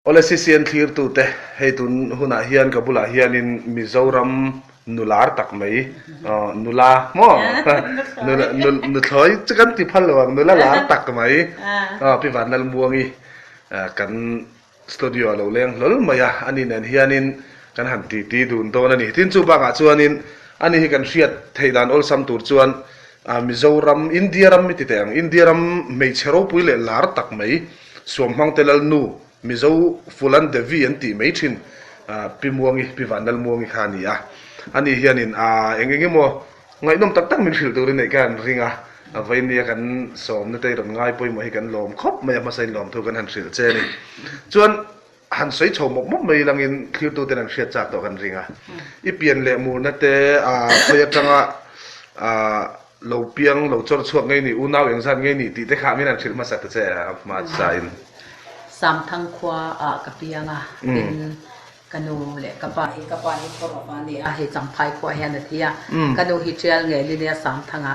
Ole sisian clear tu te hei tun huna hian kabula hianin Mizoram nular tak mai nula mo nu thoi chakan ti phalwang nula lar tak mai pi vanal muangi kan studio lo leng lol maya ani nen hianin kan han ti dun ton ani tin chu banga chuanin ani hi kan riat theidan ol sam tur chuan Mizoram Indiaram mi ti teng Indiaram mei chero puile lar tak mai somhang telal nu Mizo fulan devi anti meithin pimuangi pivanal muangi khani ani hianin engenge mo ngai nom tak tak min fil turin nei kan ringa avainia kan som na tei ron ngai poi mo hi kan lom khop mai ma sai lom thu kan han sil che ni chuan han sei chomok mok mai langin khil tu ten an hriat chak to kan ringa I pian le mu na te khoya tanga lo piang lo chor chuak ngai ni unaw engsan ngai ni ti te kha min an thil ma sa te che ma sain sam thang khwa kapianga in kanu le kapa hi korwa ni he champhai khwa hian athia kanu hi trial nge li ne sam thanga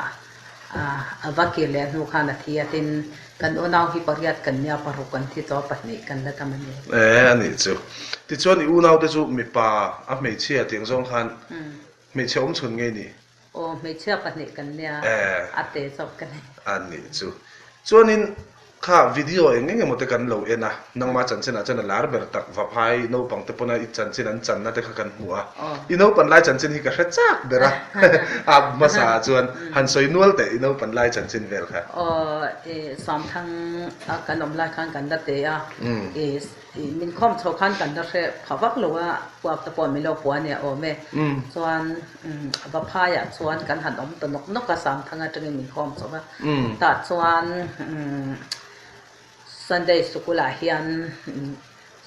avaki le nu khana thia tin kan unaw hi pariat kan nya parukan thi to pahni kan la tamani ani chu ti chuan unaw te chu mi pa a mei chia tiang zong khan mei chom chun nge ni o mei chia pahni kan nya ate chok kan ani chu chuanin kha video engenge mote kan lo ena nangma chanchena chana lar ber tak va phai no pangte pona I chanchin an chan na te kha kan hua I no pan lai chanchin hi ka hra chak bera masa chuan han soi nual te I no pan lai chanchin vel kha sam thang kanom lai khan kan da te min khom chho khan kan da re phawak lowa puak ta pon mi lo puan ne o me chuan va phai chuan kan han om to nok ka sam thanga teng min khom chho ba ta chuan Sunday sukula hian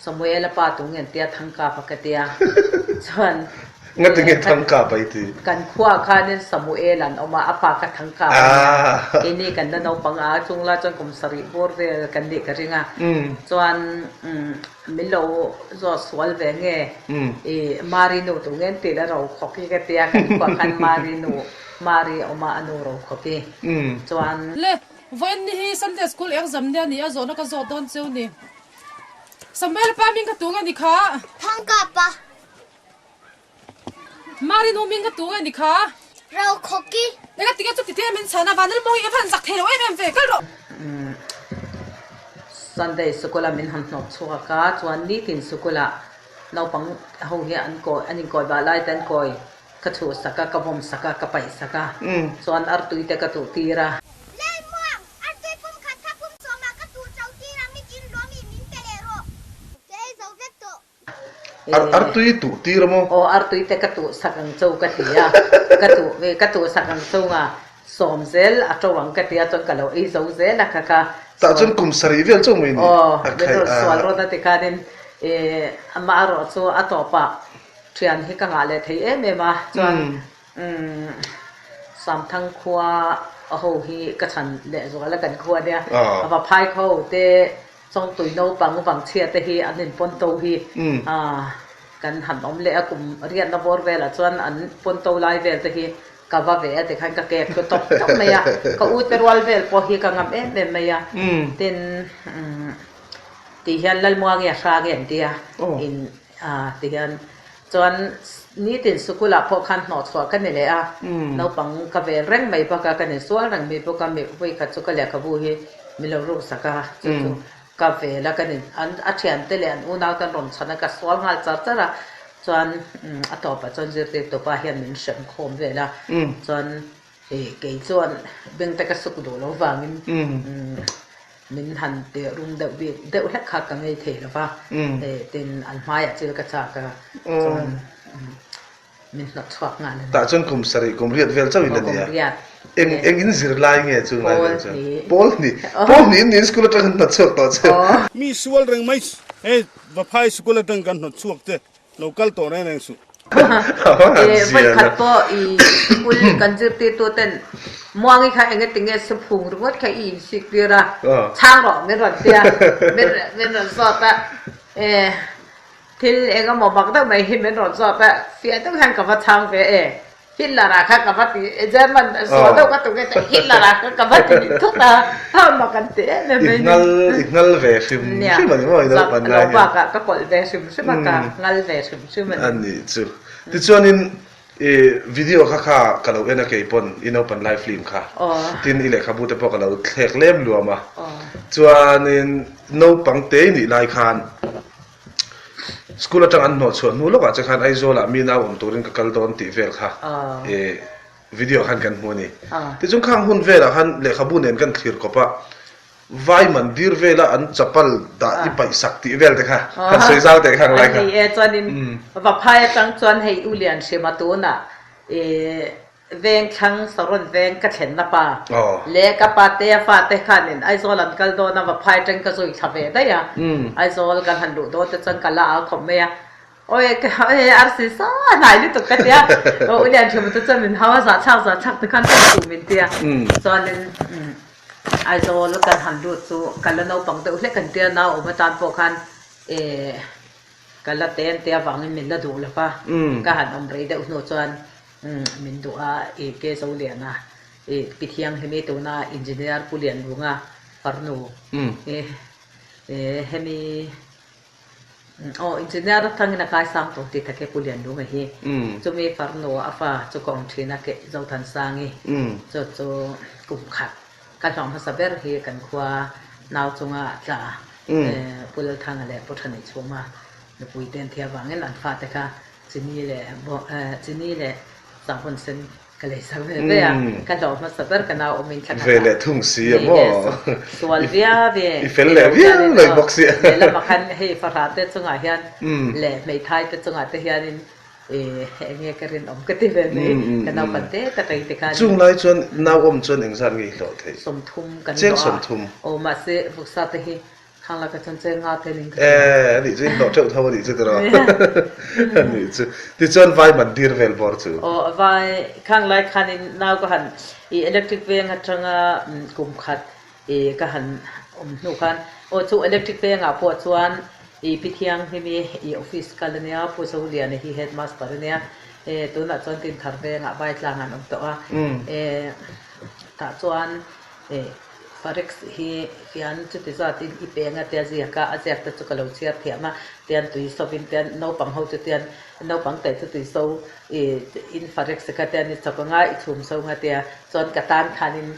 Samuel pa tungen tia thangka pakatia chuan ngatinge thangka pai ti kan khwa khanin Samuel an oma apa ka thangka ini kan da no panga chungla chon kum sari bor ve kan ni ka ringa chuan milo zo swal ve nge marino tungen te da ro khoki ka tia kan khwa kan mari oma anu ro khoki chuan When he Sunday school exam dia ni azona ka zodon cheu ni Samuel pa min ka tunga ni kha thangka pa Mari no min ka tunga ni kha rau khoki nega tiga chu ti te min chana banal mo I phan sak thelo em ve kal ro Sunday school min han no chuka ka chuan ni tin school no pang ho hi an ko ba lai tan koi ka thu saka ka bom saka ka pai saka chuan ar tu te ka tu tira artui tu tiramo artui te katu sakang chau katia katu sakang chau nga somzel atawang katia ton kalo I zozel akaka ta chun kum sari vel chau mai ni betul swal roda te kanin amaro chu atopa thian hi ka ngale thei emema chuan sam thang khwa ho hi ka chan le zala kan khwa dia aba phai kho te song tui no pang chia te hi anin pon to hi kan han om le akum rian na bor vela chuan an pon to lai vel te hi ka va ve te khan ka ke ko top maya ka u perwal vel po hi ka ngam em maya tin ti hian lal muang ya sha gen dia in ti hian chuan ni tin sukula pho khan no chwa kan le no pang ka ve reng mai pa ka kan sual rang mi po ka me voi ka chu ka le ka bu hi milo ro saka chu cafe la kan an athian te le an una kan ron chana ka swal ngal chara chuan atopa chon jirte to pa hian min shem khom vela chuan ke chuan beng ta ka suk do lo wangin min han te rum de la kha ka ngei the la ba tin an maya chil ka cha ka chuan min na chwak ngal ta chon kum sari kum riat vel chau in dia eng in zir lai nge chu ngai chu Paul ni in school ta na chok to che mi sual reng mai va phai school ta kan no chuak te local to na nang su vai khat po I school kan jirti to ten muangi kha enge tinge suphung ruat kha I sikira chang ro me ro tia me ro so ta til enga mo bak da mai hi me ro so ta fia ta han ka va chang ve ฮิตลาราค่ะกับว่าติเจอมันสอนเราก็ตรงนี้แต่ฮิตลาราค่ะกับว่าติทุกตาถ้ามากันเตะเนี่ยไม่อีกนัลเวชิมใช่มั้ยว่าเราปันได้เราปากก็กดเวชิมใช่มั้ยกะงัลเวชิมใช่มั้ยอันนี้จุที่ส่วนนี้วิดีโอค่ะก็เราเอ็นเคปอนอินโอปันไลฟ์ฟิล์มค่ะทีนี้เลยครับบุตรพวกเราแขกเล่มรวมมาส่วนนี้โนปังเตนี่ไลคันสกูลจังอันโนชวนนู้ลก็จะคันไอโซล่ะมีน้าผมตัวนึงก็กลโดนตีเวลค่ะวิดีโอคันกันหัวนี่ที่จงข้างหุ่นเวลคันเลยครับบุญเอ็นกันคลีร์ก็ปะไว้มันดีร์เวลอันจับปัลด่าอีไปสักตีเวลเด็กค่ะคันสวยสาวเด็กข้างไรค่ะอันนี้จวนนี้ว่าพายจังจวนให้อุเลียนเชมาตัวน่ะเวงขังสรนเวงกระเข็นนะป่าเล็กกับป่าเตะฟ้าเตะขันไอโซลันกันโดนนะว่าพายจังก็สุยทำเวได้ยะไอโซลกันหันดูโดนแต่จังกันละเอาขมเมียโอ้ยอาร์ซิซ่าไหนนี่ตุกกะเตียโอ้ยเรียนชมตัวจะเป็นฮาวาสักตะกันตัวสูมินเตียส่วนนี้ไอโซลกันหันดูสูกันละโนปังเตอเล็กกันเตียนาออกมาตามพวกกันกันละเตียนเตียฟังมินละดูละป่ะก็หันอมรีเดอุโนจวนมินดูเกสเอาเลียนะปิเทียงเฮมีตัวน่ะอินจิเนียร์ผู้เรียนรู้งาฟาร์โนเฮมีอินจิเนียร์ทั้งนักการสร้างตัวที่ทักเก็ผู้เรียนรู้ไงเฮจะมีฟาร์โนอาฟ้าจะกองที่นักเก็เจ้าทันสร้างไงจะกลุ่มขัดการสอนภาษาเบอร์เฮกันกว่าน่าจงจะผู้เล่นทางอะไรผู้ทันในช่วงมาในปุยเดินเที่ยวว่างั้นหลังฟ้าแต่ค่ะจีนี่แหละจีนี่แหละสามคนเซนก็เลยสักเวลากันดอกมาสักเวลากันเอาอมินขัดเวลาทุ่งเสียมั้งส่วนเวียอีเฟลเล่เวียเลยบอกเสียแล้วมาคันให้ฟาราเตจงอาเฮียนแหละไม่ไทยเตจงอาเฮียนินเงี้ยกันเรียนอมกติแบบนี้กันเอาปันเตตะไคร้ตะการจุงไรจวนน่าอมจวนเองสันกี่หลอดสมทุมกันเจ้าสมทุมโอ้มาเสฟุกซาเตฮีข้างละก็จนเจงาเทนิงนี่จริงเราเจ้าเท่านี้จุดเรานี่จุดที่จวนไฟมันดีร์เวลบอร์จูโอ้ไฟข้างไรคันน่าก็หันอิเล็กทริกเวงหัดจังกลุ่มขัดก็หันหนูคันโอ้จูอิเล็กทริกเวงปวดชวนพิธียังที่มีออฟฟิศกันเนี่ยผู้สูงเรียนที่เฮดมาสเตอร์เนี่ยตัวน่ะจวนตินทาร์เวงใบกลางงานองตัวถ้าจวนฟาริกที่อันจุดที่จะตินอีเปงเตียนเสียก็อาจจะจะจุกเราเชียร์เทียมาเตียนตุยสวินเตียนน้องปังเขาจะเตียนน้องปังแต่จุดที่สูอินฟาริกสกัดเตียนนี่จะก็ง่ายทุ่มสูงเตียจวนกระตันคันิน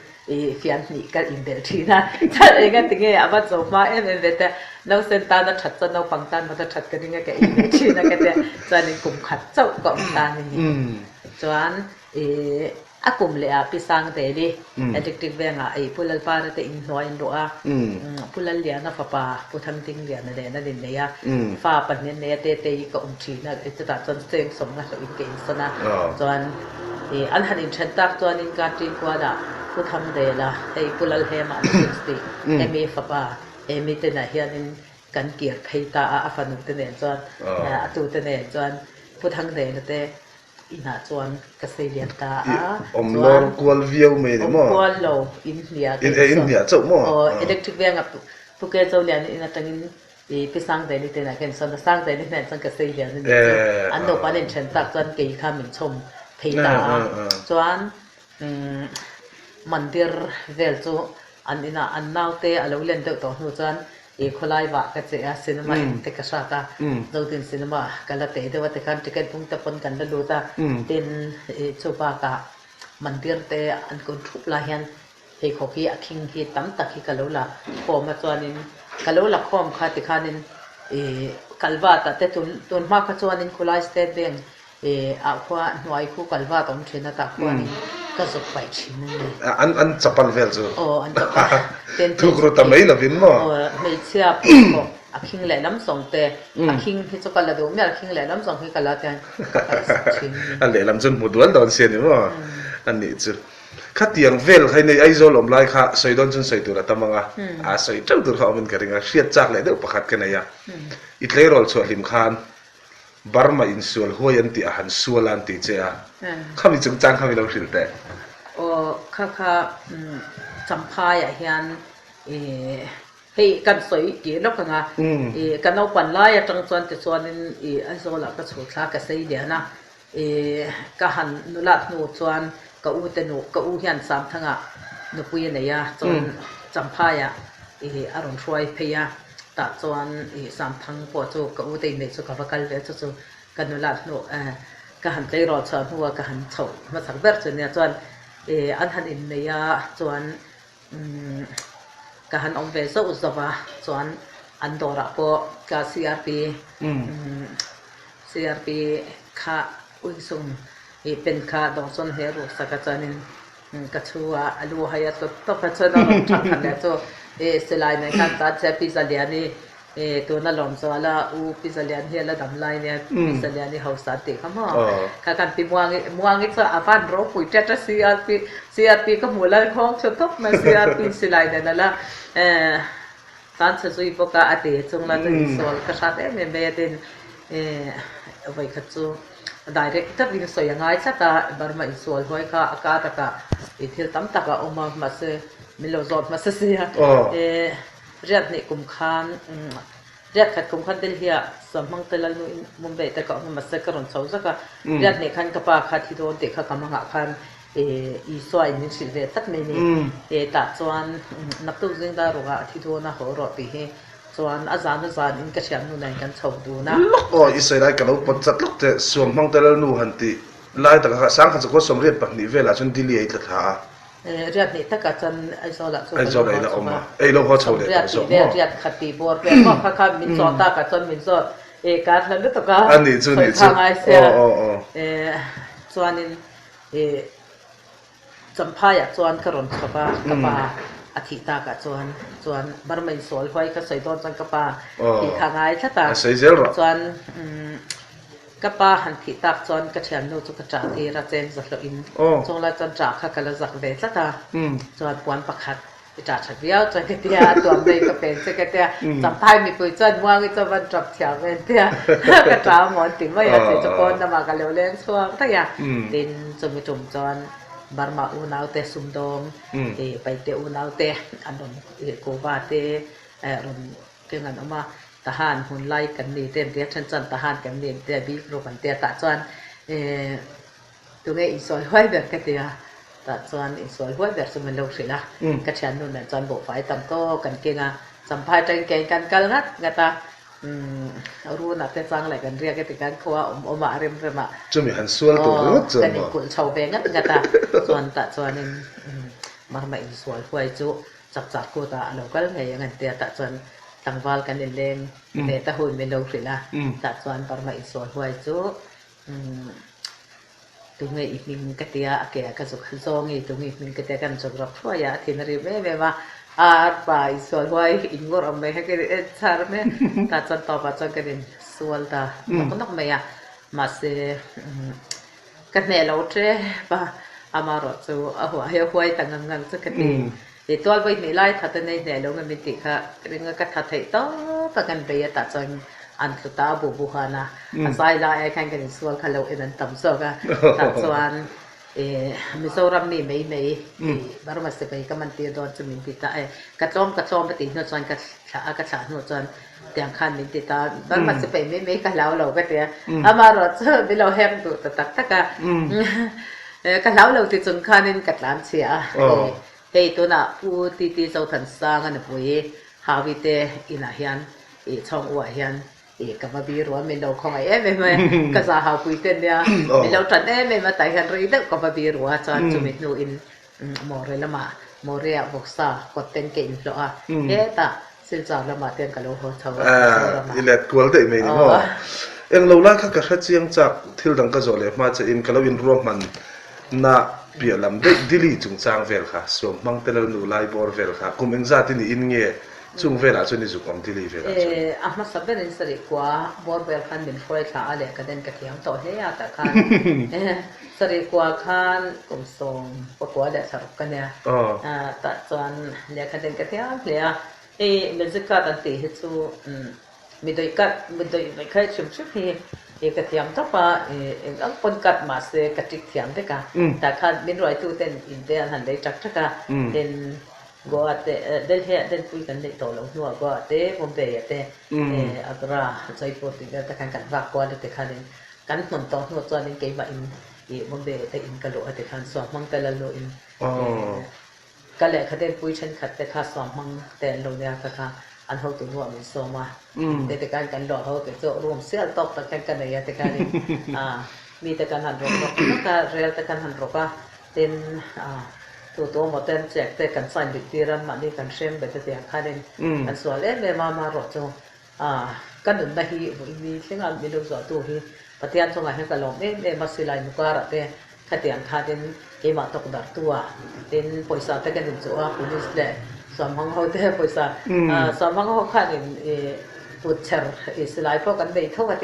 ฟิอันนี่ก็อินเดลทีนะถ้าเองก็ถึงอาบัดจบมาเวทน้องเซนตาน่ะชัดจนน้องปังตันมันจะชัดกันยังไงก็อินเดลทีนะก็เตียจวนนี่กลุ่มขัดเจ้าก็ตานี่จวนอากลุ่มเลยพิสังเตลีเอเด็กติเวงผู้เล่นฟ้าเตอินน้อยนัวผู้เล่นเลี้ยนฟ้าป่าผู้ทำติ้งเลี้ยนนั่นเองนั่นเองเนี่ยฟ้าปันเนี่ยเตก็ทีนะจะตัดจนเซ็งสมงั้นเราอินเกนสนะจวนอันหันอินเชนตักจวนอินการจิงกว่าด่าผู้ทำเดล่ะผู้เล่นเฮมันสิสติมีฟ้าป่ามีเตน่ะเฮียนินกันเกียร์เพย์ตาฟันเตน่จวนตูเตน่จวนผู้ทำเดล่ะเตอินาจวนเกษตรเลียนตาอมลองกวลวิวไม่ได้มั้งกวลโลอินเดียอินเดียเจ้ามั้งอิเล็กทริกเวียงผู้เกษตรเลียนอินาตังอินพิสังเดนิเตนะกันส่วนสังเดนิเตนะจังเกษตรเลียนนี่อันโนปานินเชนตักจวนเกี่ยข้ามินชมเพตาจวนมันเดียร์เวลจูอันอินาอันนาวเตอลาวิเลนเดตัวหนูจวนคนไล่ว่าก็จะซีนีมาเทคชาตาเราตินซีนีมากันละเตะเดี๋ยวแต่การติเกตพุ่งตะปนกันละดูตาตินชูปากะมันเดียร์เตะอันคนทุบลายันเฮขอกี้คิงเฮตั้มตะกี้กะโลละพอมาจวนนินกะโลละข้อมขาติขานินกัลวาตะเตตุนมากจวนนินคุไลสเตเบงอาขวาหน่วยคู่กัลวาต้องเชนตะขวานินก็จะไปชิมนี่อันจับปัลเวลจูอันจับปัลทุกรูทำไม่ละวินมั้งไม่เชื่อปุ๊บคิงแหล่น้ำส่งเตะคิงที่จะกันละดูไม่คิงแหล่น้ำส่งให้กันละเตะอันแหล่น้ำจนหมดวันตอนเสียนี่มั้งอันนี้จูขัดยังเวลใครในไอโซลมไล่ค่ะใส่ดอนจนใส่ตัวละตั้มมั้งใส่เจ้าตัวเขาเป็นกระดิ่งเสียจากเลยเดี๋ยวประคัดกันเนี่ยอิตเลรอลส่วนลิมคานบาร์มาอินส่วนหัวยันตีอาหารส่วนลันตีเจ้าข้ามีจังข้ามีเราสิลเตะข้าจำพายเฮียนให้กันสวยกี่รอบกันกันเอาปั่นไล่จังส่วนแต่ส่วนนึงไอโซล่ะก็สุดท้ายก็ใส่เดียวนะ ka han nulat nu chuan ka u te nu ka u hian sam thanga nu pui nei ya chon champaya aron roi pheya ta chuan sam thang po chu ka u te nei chu ka vakal ve chu kan nulat nu ka han tlei ro chuan huwa ka han chho ma sak ber chu ne chuan an han in nei ya chuan ka han om ve so uzawa chuan an dora po ka CRP kha uisum pen kha dongson heru sakachanin kachua alu hayat to pachana thakhan le to selai ne kan ta che pizaliani to na lom sala u pizalian he la damlai ne pizaliani hausa te khama ka kan pi muangi cha avan ro pui ta CRP ka mulal khong chotop na CRP selai ne la tan se zui boka ate chungla te sol ka sa te me den vai khachu director in so yangai chata barma isol hoi ka aka taka ithil tam taka oma mase milozot mase sia riat ni kum khan riat khat kum khan del hia samang telal nu mumbai ta ka mase karon chauza ka riat ni khan ka pa kha thi do te kha kamanga khan i soi ni silve tak me ni ta chuan naptu jing da roga thi do na ho ro pi he chuan azan in ka siam nu nai kan chho du na isai lai ka lo pot chat lok te som mang telal nu hanti lai ta ka sang kha ko som riat pak ni vela chun dili ai ta tha riat ni ta ka chan ai so la oma ei lo ho chho le so riat khati bor pe ma kha min so ta ka chon min so ka thlan lu to ka ani chu ni chu chuan in champaya chuan karon khapa kapa athita ka chuan barmai sol hoi ka saidon chang kapa ti thangai thata sai zel ro chuan kapa han thi tak chuan ka thiam no chu ka cha thi ra chen zaklo in chongla chan cha kha kala zak ve thata chuan puan pakhat cha cha viau cha ke tia tuam dei ka pen se ka tia sampai mi pui chan muang i chawan trap thia ven tia ka ta mon ti ma ya che chapon na ma ka lo len chuang ta ya tin chumi tum chuan Barma unau te sumdom pai te unau te anon ko ba te ron kengan oma tahan hun lai kan ni tem te chan tahan kan ni te bi ro kan te ta chuan tu nge isol hoi ber ka te ta chuan isol hoi ber sum lo sila ka chan nu na chuan bo fai tam to kan kenga sampai tang ke kan kal ngat ngata ru na te chang lai kan ria ke te kan khwa oma rem rema chumi han sual to chu kan kul chau be ngat ngata chuan ta chuan in mar mai sual huai chu chak ko ta local ngai ngan te ta chuan tangwal kan leng te ta hun me lo rila ta chuan par mai sual huai chu tu ngai iping ka tia ake ka zu khan zong i tu ngai iping ka te kan chok rap thwa ya thin ri me ma pa isol huai ingor am me ha ke char me ta chan to pa chan kan sual ta nok me ya ma se kan ne lo tre pa amaro chu a huai tangang chu ka ti tol bai ni lai tha ta nei ne lo ngam ti kha ringa ka tha thei to pa kan be ya ta chan an tu ta bu hana asai la ai kan kan sual kha lo in tam so ka ta chuan Mizoram ni mei baru masih pai ka man ti don chu min ti ta ka chom pati no chuan ka tha no chuan tiang khan min ti ta baru masih pai mei ka lo ka te amaro chu bilo hem tu ta tak ka ka lo ti chun khanin ka tlam chia hei tu na pu ti zo than sang an pui hawi te ina hian chong wa hian ka ba bi ro me lo khong ai me ka sa ha pui ten ya me lo tan me ma tai han ri de ka ba bi ro cha chu me nu in mo re lama mo re a boksa ko ten ke in lo a ta sil cha lama ten ka lo ho chawa ile kwal de me ni ho eng lo la kha ka kha chiang chak thil dang ka zo le ma cha in ka lo in ro man na bia lam de dili chung chang vel kha so mang telal nu lai bor vel kha kum eng za ti ni in nge chung vela chu ni zu kom dili vela ahma saben in sari kwa bor vel khan min foi tha ale ka den ka thiam to he ya ta khan sari kwa khan kum song po kwa le saruk ka ne ta chuan le ka den ka thiam le le zika ta ti he chu mi doi khai chim hi ka thiam ta pa ang pon kat ma se ka tik thiam de ka ta khan min roi tu ten in de han dei tak ka den go ate del he den pui kan dei to lo nu go ate bom de ate adra chai po ti ta kan va ko de khan กันหนตอหัวจอนี่เกว่าอินอีบ่เบแต่อินกะโลแต่คันสอบมังแต่ละโลอินก็แหละคะแนนปุ้ยฉันขัดแต่ค่าสอบมังแต่โลเนี่ยก็ค่ะอันเฮาตัวหัวมันสมาแต่การกันดอกเฮาก็จะรวมเสียตบตะกันได้แต่การมีแต่การหันรอกก็เรียลแต่การหันรอกก็เป็นตัวหมดแต่แจกแต่กันสั่นดิตีรันมานี่กันเชมไปแต่ค่ะเด่นกันสวเลเมมารอจงกันนึงได้ฮีมีสิ่งอันมีลูกสาวตัวฮีปฏิญาณสงฆ์ให้กันลงมาสิไลมุกระแต่ขัดแย้งท่าเด่นเกมาตกดักตัวเด่นปอยสาแต่กันนึงจัวคุณนิสเล่สมองเขาแต่ปอยสาสมองเขาค่ะเด่นปุจฉรสิไลพวกกันได้เท่ากัน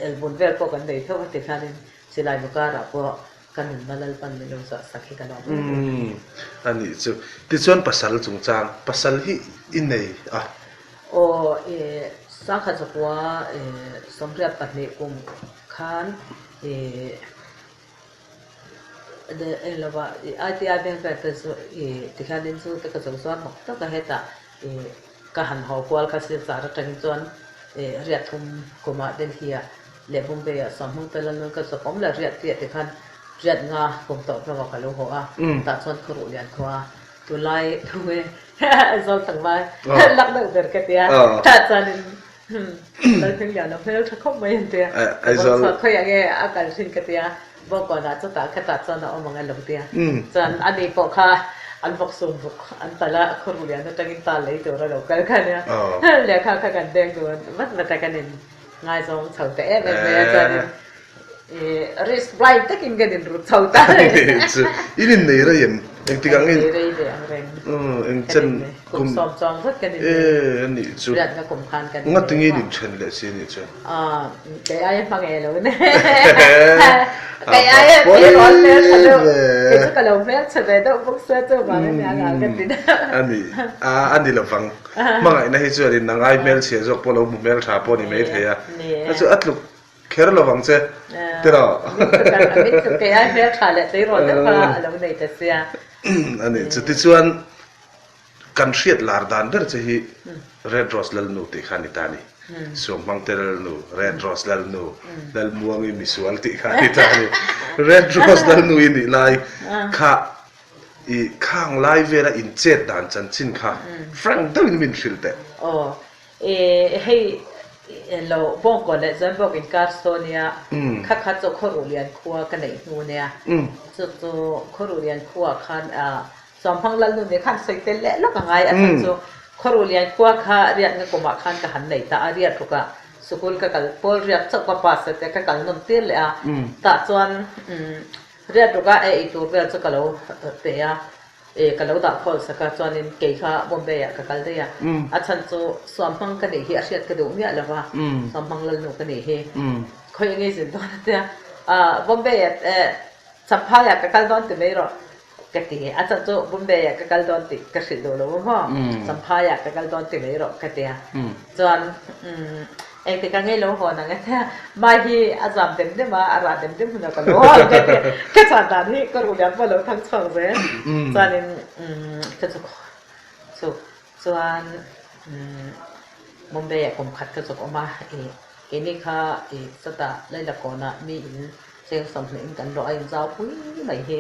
เอลบุนเวลพวกกันได้เท่ากันค่ะเด่นสิไลมุกระพวกกันนึงมาลปันมีลูกสาวสักให้กันลงอันนี้จุที่ส่วนปัสสาวะจงจางปัสสาวะอินเนย์โอสังขารว่าสมเด็จปัตนิกุมขานเดลว่าไอที่อาเดนแบบที่ขาดินสู้ตะกะสงสารหมดตะกะเฮตะกะหันหอกวลกะสิสารตังจวนเรียทุมกุมาเดนเฮียเลบุมเบยสมมุงเตลันกะสปอมละเรียเตียที่คันเรียงากุมตอกระกะโลโหอะตัดส่วนครุเลียนควาตุไลตุเวซอลตังไว้ลักเดอร์กะเตียตัดซันแล้วถึงอย่างนั้นเพิ่นเขาไม่เห็นเตียไอ้ซอลเขาอย่างเงี้ยอาการสินกะเตียบอกก่อนนะจะตัดแค่ตัดซอนเอามังลงเตียจันอันนี้ปกค่ะอันปกสูงปกอันตละครูเรียนตั้งกินตาเลยตัวเรากันกันเนี่ยเรียกค่ะกันแดงตัวมันแต่กันนี่ง่ายสองเฉาแต่แม่จันrisk blind ตะกินกันนี่รู้เฉาตาอินนี่ระยมเองที่กังอินเองจันกุมซ้อมสักกันนี่อันนี้จุเรียนกับกุมคานกันงัดถึงยี่ดิบเช่นเลยสินี่จ้ะแกยังฟังเอแล้วเนี่ยแกยังเป็นร้อนเลยทะลุไอ้เจ้าก็เราแม่เฉยๆต้องพวกเสื้อเจ้ามาไม่มีอะไรกันดิอันนี้เราฟังมั่งไอ้นี่ส่วนนี้นางไอเมลเสียจบพอเราเมลชาพอนี่ไม่เทียแล้วจะอัดลูกแค่เราฟังเสียเท่ามิตรแกยังเมลชาเลยตีร้อนแต่พอเราไม่ได้เสียอันนี้จะที่ส่วนกันเชียดลาร์ดันเดอร์จะฮีเรดรอสเลลนูติขานิตานีส่งมังเตลนูเรดรอสเลลนูเลลมัวงิมิสวลติขานิตานีเรดรอสเลลนูอินนี่ไลข้าอีข้างไลเวลาอินเจ็ดดันจันชินข้าฟรังต้องมินฟิลเตโอ้ให้เราบอกก่อนเลยจะบอกอินการ์โซเนียข้าจะขอรู้เรียนครัวกันไหนนูเนี่ยจะขอรู้เรียนครัวคันสมพังลันนูเนี่ยคันใส่เต็มแล้วก็ไงอันนั้นจะขอรู้เรียนครัวข้าเรียนกับกบคันกับหันไหนตาเรียนทุกข์สกุลกับกัลพอเรียนสักภาษาแต่กับกัลนนเตี้ยเลยตาส่วนเรียนทุกข์ไอ้ตัวเรียนสักกัลเตียกัลดาพอสักส่วนนี้เกี่ยข้าบอมเบย์กับกัลเตียอาจารย์จะสมพังกันนี่อาเซียนกระดูกเนี่ยแล้วว่าสมพังลันนูกันนี่เขาอย่างงี้สิตัวนั้นเตียบอมเบย์สัมภาระกับกัลดอนติไม่รอก็ตีอาจารย์จะบุ้มเบียกับกัลดอนติกระสิโดโลว่าสัมภาระกับกัลดอนติไม่รอก็ตีส่วนเองที่กังเงยโลหะนั่นก็แต่มาฮีอาจารย์เต็มที่มาอาราเต็มที่มันก็โลหะก็ตีก็ส่วนนั้นที่ก็รู้แล้วว่าเราทั้งสองเลยส่วนนี้ก็จะส่วนบุ้มเบียผมขัดก็จะออกมานี่ค่ะสตาร์ไล่ละก่อนนะมีเสียงสำเนียงกันรออินเจ้าปุ้ยไหนเฮ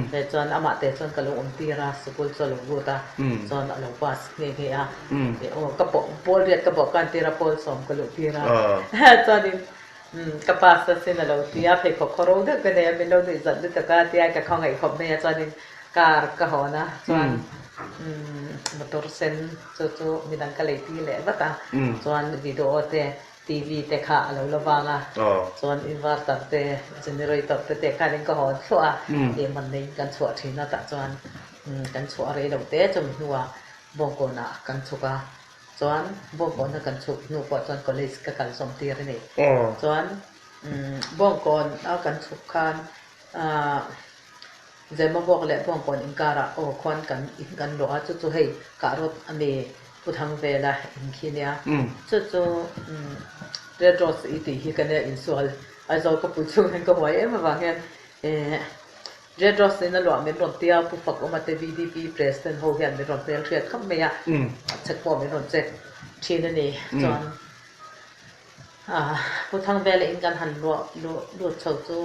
แต่จนอามาแต่จนกะลงตีราสกุลจนลงบูตาจนลงปัสเนี่ยเฮียโอ้กระบอกโพลเรียกกระบอกการตีราโพลสมกะลงตีราจนกระปัสเส้นเราตีอาเพคขโรดกันเนี่ยเป็นเราดิจัดดิตกาตีอากับข้างไอ้ขบเนี่ยจนการกะหอนะจนมอเตอร์เซนจู่ๆมีดังกะเลยตีเลยบ้าตาจนวิดีโอเตTV แต่ค่ะเราระวังส่วนอินเวอร์เตอร์แต่เจเนเรเตอร์แต่ค่ะนี่ก็หอชัวมันในกันชัวที่น่าจะจวนกันชัวอะไรเราแต่จนหัวบงกนะกันชัวจวนบงกนะกันชัวหนูปอจวนก็เลยสกัดสมตีร์นี่จวนบงกนเอากันชัวกันจะมาบอกเลยบงกนอินการะโอ้ควันกันอินกันรอจู่ๆให้การถอเมผู้ทำเวลาอินคีเนียจู่ๆเรียนรสอีตีที่กันเนี่ยอินส่วนไอ้เจ้าก็พูดถึงกันก็ว่ามาว่ากันเรียนรสในนั้นหลวงเป็นรถเตี้ยผู้ฝึกออกมาแต่ VDP เพรสเซนโฮเฮียนเป็นรถเตี้ยเทียบขึ้นไม่ยากเช็คปอเป็นรถเจ็ดทีนั่นเองจน ผู้ทางเบลอินกันหันรัวเฉาจู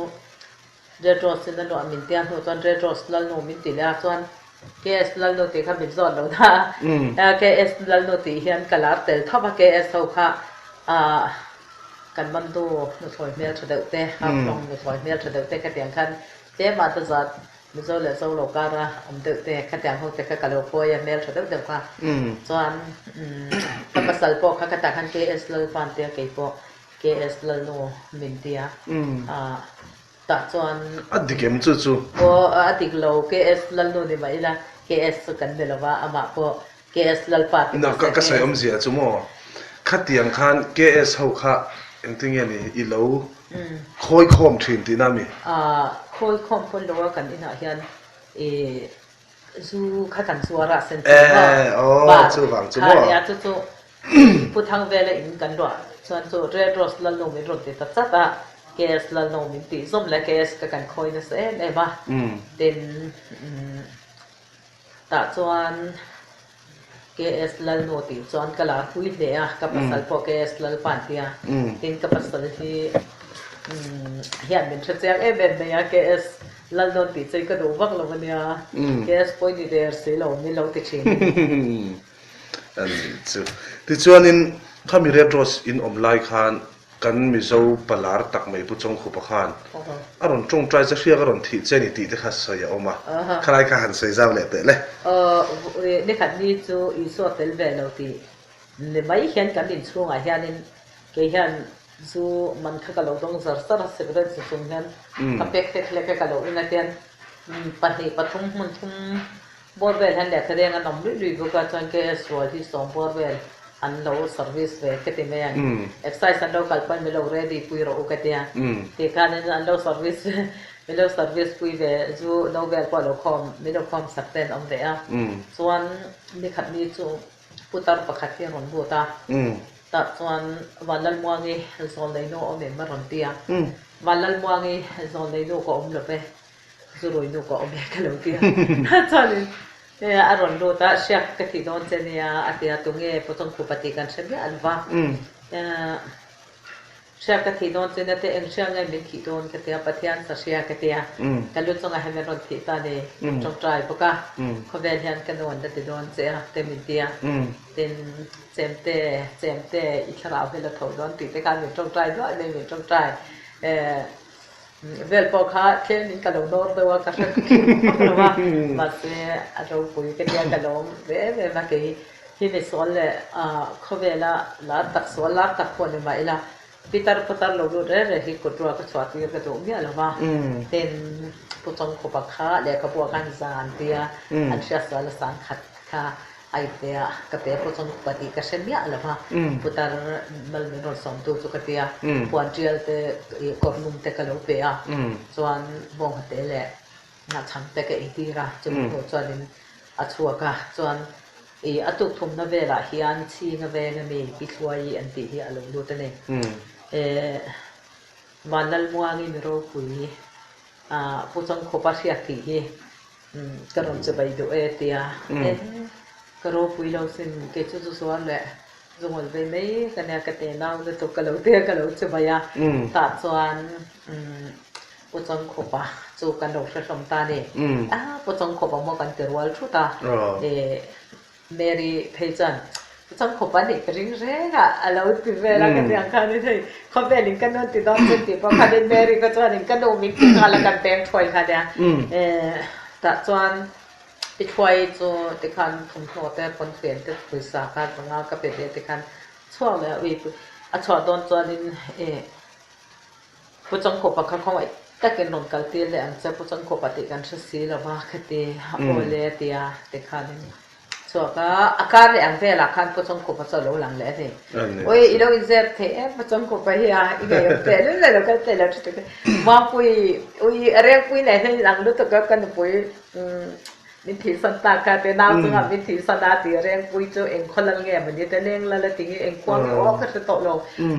เรดรอสนั่นรัวมินเตียนหัวตอนเรดรอสลัลโนมินติแล้วส่วนเคเอสลัลโนติค่ะบินซอนแล้วนะเคเอสลัลโนติเฮียนกะลาเตลทับเคเอสเฮาค่ะกันมันดูนุถอยเมลทะเดเตครับลองนุถอยเมลทะเดเตกะเตียงคันเจมาตะจัดมิโซเลโซโลการะอันเดเตกะเตียงเฮาเตกะกะโลโปยเมลทะเดเตค่ะส่วนปะปะสัลโปค่ะกะตะคันเคเอสลัลปันเตียเกโปKS ลัลโนมินเตียตะจวนอดิเกมจู่ๆโออดิกโล KS ลัลโนนี่มาอีละ KS กันเดลว่าอะมาโป KS ลัลปาตินะก็ใส่อมเสียจุโมคัดเตียงคัน KS เฮาค่ะอันติงนี่อีโลค่อยคอมทินตินามิค่อยคอมคนโลกันอีน่ะเฮียนซูคักันสัวระเซนติจู่ฟังจู่โมยาจู่ผู้ทางเวลอินกันด้วยส่วนตัวเรดรอสลัลโนมินรถติดตัดจัดเคเอสลัลโนมินติส้มและเคเอสกันคอยนะเสียได้บ้าเด่นแต่ส่วนเคเอสลัลโนติส่วนกลาคุยเลยกับภาษาพอเคเอสลัลปันติเด่นกับภาษาที่เฮียนเป็นเชื่อใจเด่นเนี่ยเคเอสลัลโนติใจก็ดูวักเราเนี่ยเคเอสพอยดีเดอร์สิเราไม่เราติดเชื้ออันจู่ที่ส่วนนี้ถ้ามีเรดรอสอินอมไลคานกันมีเจ้าปลาร์ตักไม่ผู้จงขุปขานอารมณ์จงใจจะเชื่ออารมณ์ที่เจนี่ตีที่ข้าเสียออกมาใครข้าหันเสียเจ้าเลยแต่เลยนี่ขันนี้จู่อีส่วนเตลเวลที่เนี่ยไม่เห็นกันดินช่วงอะไรนี่แค่เห็นจู่มันข้าก็เราต้องสารสารเสพติดสุ่มเห็นกับเป็กเล็กๆก็เราเนี่ยเห็นปัจจัยปัจจุบันมันทุ่มบอร์เวลเห็นเด็กแสดงกันน้ำลุยบุกการจังเกสวัสดิ์สองบอร์เวลอันเราเซอร์วิสเวกติเมียนเอ็กไซส์อันเราคัลปันมิโลเรดี้ปุยโรอุกติยาที่การนั้นอันเราเซอร์วิสมิโลเซอร์วิสปุยเวจูโนเวลพอเราคอมมิโลคอมสักเต็นอมเดียส่วนนี่ขัดนี้จูพุทธาร์ปขัดที่รอนบัวตาแต่ส่วนวันละมัวงี้ส่วนในโนอมเอ็มมารอนเตียวันละมัวงี้ส่วนในโนก็อมเลเปจูรอยโนก็อมเอ็กเลวเตียส่วนอารมณ์ดูตาเชื่อกันที่โดนเจนี่อาทิตย์ตรงนี้พอต้องคุปฏิกันใช่ไหมอันว่าเชื่อกันที่โดนเจนี่แต่เองเชื่อไงมีที่โดนกันที่ปฏิญาณเชื่อกันที่กันรู้จักให้มันรอนที่ตาเนี่ยจงใจปะกะเขาเวียนกันโดนแต่โดนเจ้าเต็มที่เป็นเจมเตอีกคราวเวลาเขาโดนติดแต่การมีจงใจด้วยไม่มีจงใจเวลพอข้าเช่นนี้กันลงโดนตัวก็จะเพราะว่ามาเสียเราคุยกันยังกันลงเว้ยมากี่ที่ในส่วนเลยเขาเวลาลาตักส่วนลาตักคนในมาอีละพิตาร์เราดูได้เลยที่กดตัวก็สวัสดีกันตรงนี้หรอวะเป็นผู้ชมขบข้าเด็กขบกันสานเตียอันเชื่อสารสารขัดข้าไอเดียกับเด็กผู้ชมปฏิกเช่นนี้หรอวะพุทธามันมีนสมตัวสุขเตียปวดเจียลเตกอร์นุ่มเตกะโลเปียส่วนบงเตเล่นัดฉันเตกะอีทีระจนหัวส่วนอัชัวกะส่วนอัตุกทุมนเวลาฮิอันชีนเวงมีปิทวายอันตีฮิอารมณ์ดูตัวนี้วันนั้นมัวงี้มีโรคุยผู้ชมขบเสียทีกระรมจะไปดูเตียกระโรคุยเราสิ่งเกิดจุดส่วนแหละจงหวะไปไม่กันเนี่ยกันเตน่าจะตกกระโหลกเตี้ยกระโหลกจะไปตัดส่วนผู้ชมขบจูกันดอกสมตาเนี่ยผู้ชมขบมากันเตอร์วัลชุดเมรี่เพจันผู้ชมขบเนี่ยกริ่งเร่งเราติดเวลากันอย่างกันนี่ใช่เขาเป็นลิงกันนนติดตอนติดเพราะเขาเดินเมรี่ก็จะลิงกันดูมิกซ์กันแล้วกันเต็มช่วยกันเนี่ยตัดส่วนติดไฟจูติคันทุ่มหัวแต่คนเปลี่ยนติดปรึกษาการบางงานก็เป็นติคันช่วงแล้ววิปช่วงโดนจวนนินผู้จังขบปากเขาไว้แต่เกินนนกัลตีเลยอันจะผู้จังขบปฏิกันชุดสีแล้วว่าคดีโอเลตียติคันช่วงก็อาการเลยอันเวลาคันผู้จังขบภาษาโลหลังเลยสิโอ้ยอีโลอินเซอร์เทผู้จังขบไปเฮียอีเดียเตะเลยเราก็เตะแล้วชุดนี้ว่าปุยอุ้ยเรื่องปุยไหนที่หลังรู้ตัวก็กันปุยวิธีสันตากาเตน่าจังวิธีสันดาตีเรียงปุยโจเองคนละเงี้ยมันยิ่งแต่เลี้ยงละติงเองควงโอ้ก็จะตกลง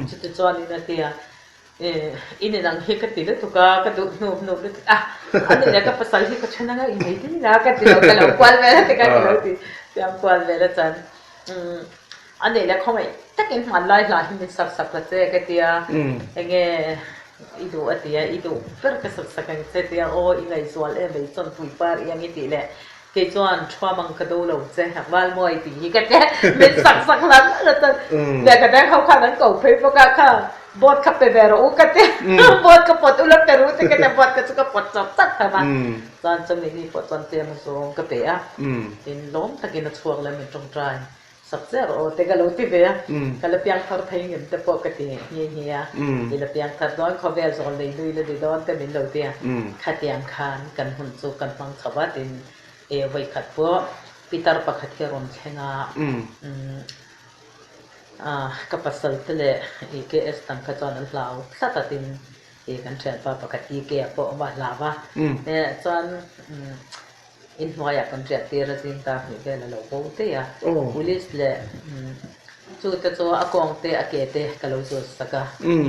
จุดจวนนี่นะเตียอินนี่นังเฮกติเลยตุกก็ดูนูเลยอันนี้เนี่ยก็ภาษาที่ก็ชนะก็อีไม่ดีนะก็ติเราก็เราควรเวลาติกันเราติเตรียมควรเวลาจัน อันนี้แหละเขาไม่ตักอินมันลายมันสักละเจ๊ก็เตียเงี้ยอีดูอันเตียอีดูเพื่อนก็สักกันเตียโอ้อีไงส่วนไม่จนปุ๋ยปาอย่างนี้ตีแหละเกจวนชัวมังกระดูหลงเจ๊หักว่านมวยตีก็เจ๊เป็นสักนั้นแล้วแต่เดี๋ยวก็ได้เขาขานั้นเก่าเพลย์พวกข้าบอดขับไปเบรอุกันเจ๊บอดก็ปวดอุลักแต่รู้แต่ก็จะบอดก็จะก็ปวดจับจัดทำไมตอนจำนี้ปวดตอนเตียมันสูงก็เปียเป็นล้มตะกินช่วงแล้วมันจงใจสักเจ้าโอ้แต่ก็รู้ที่เบียก็เลยเพียงทอดทิ้งอย่างแต่ปกติเฮียเเลยเพียงทอดร้อนเขาเวลสอนเลยลุยเลยร้อนแต่เป็นเราเตียขัดยังคานกันหุ่นสู้กันฟังสวัสดิ์ไว้ขัดพวกปีตาร์ปะขัดเทียรอนแข่งกับปัสสาวะเลยเกสตั้งขจรนั้นเราสัตตินกันเชิญปะปะขัดยีเกียปะว่าลาวะเนี่ยจนอินทวายกันเรียกเตียร์จินตาหิเกลเราโบเตียpolice เลยจู่แต่จู่อากงเตะอเกเตะก็เราจู่สัก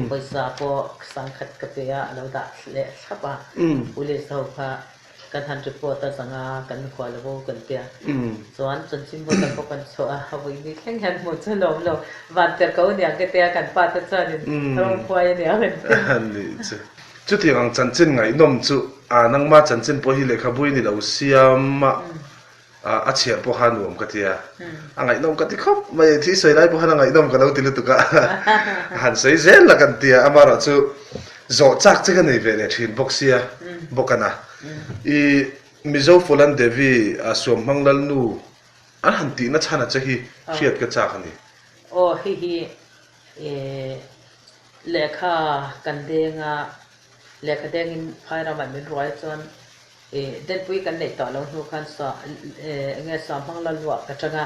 ไปสาปสังขัดกับเตียเราด่าเลยสักปะ police เขาพากันทันจุดปวดสังอากันขวาเราโบกันเตียส่วนจนชิมบกันพบกันโซ่เอาไว้มีแข่งขันหมดจะล้มเราวันเตะเขาเนี่ยก็เตียกันป้าจะจันเราควายเนี่ยเห็นนี่จุดที่อังจันจินไงนมจุนังมาจันจินพอฮิเลขบุยนี่เราเสียมาอาเชียพอหานุ่มกันที่อังไงนมกันที่ครับไม่ที่สวยได้พอหาไงนมกันเราติดตุกะหันสวยเซนละกันที่อามาราจุโจจักจะกันนี่เวลชินบ็อกเซียบ็อกกันนะอีมิโซฟอลันเดวีสวมมังลันนูอันหันตีน่าชนะจะฮีเชียดกันจากนี่โอ้ฮีเลขากันเดงเลขาเดงินพายรามันเป็นร้อยจนเดินปุยกันในต่อลงทุกขันสอเงี้ยสอมังลันวัวกันจัง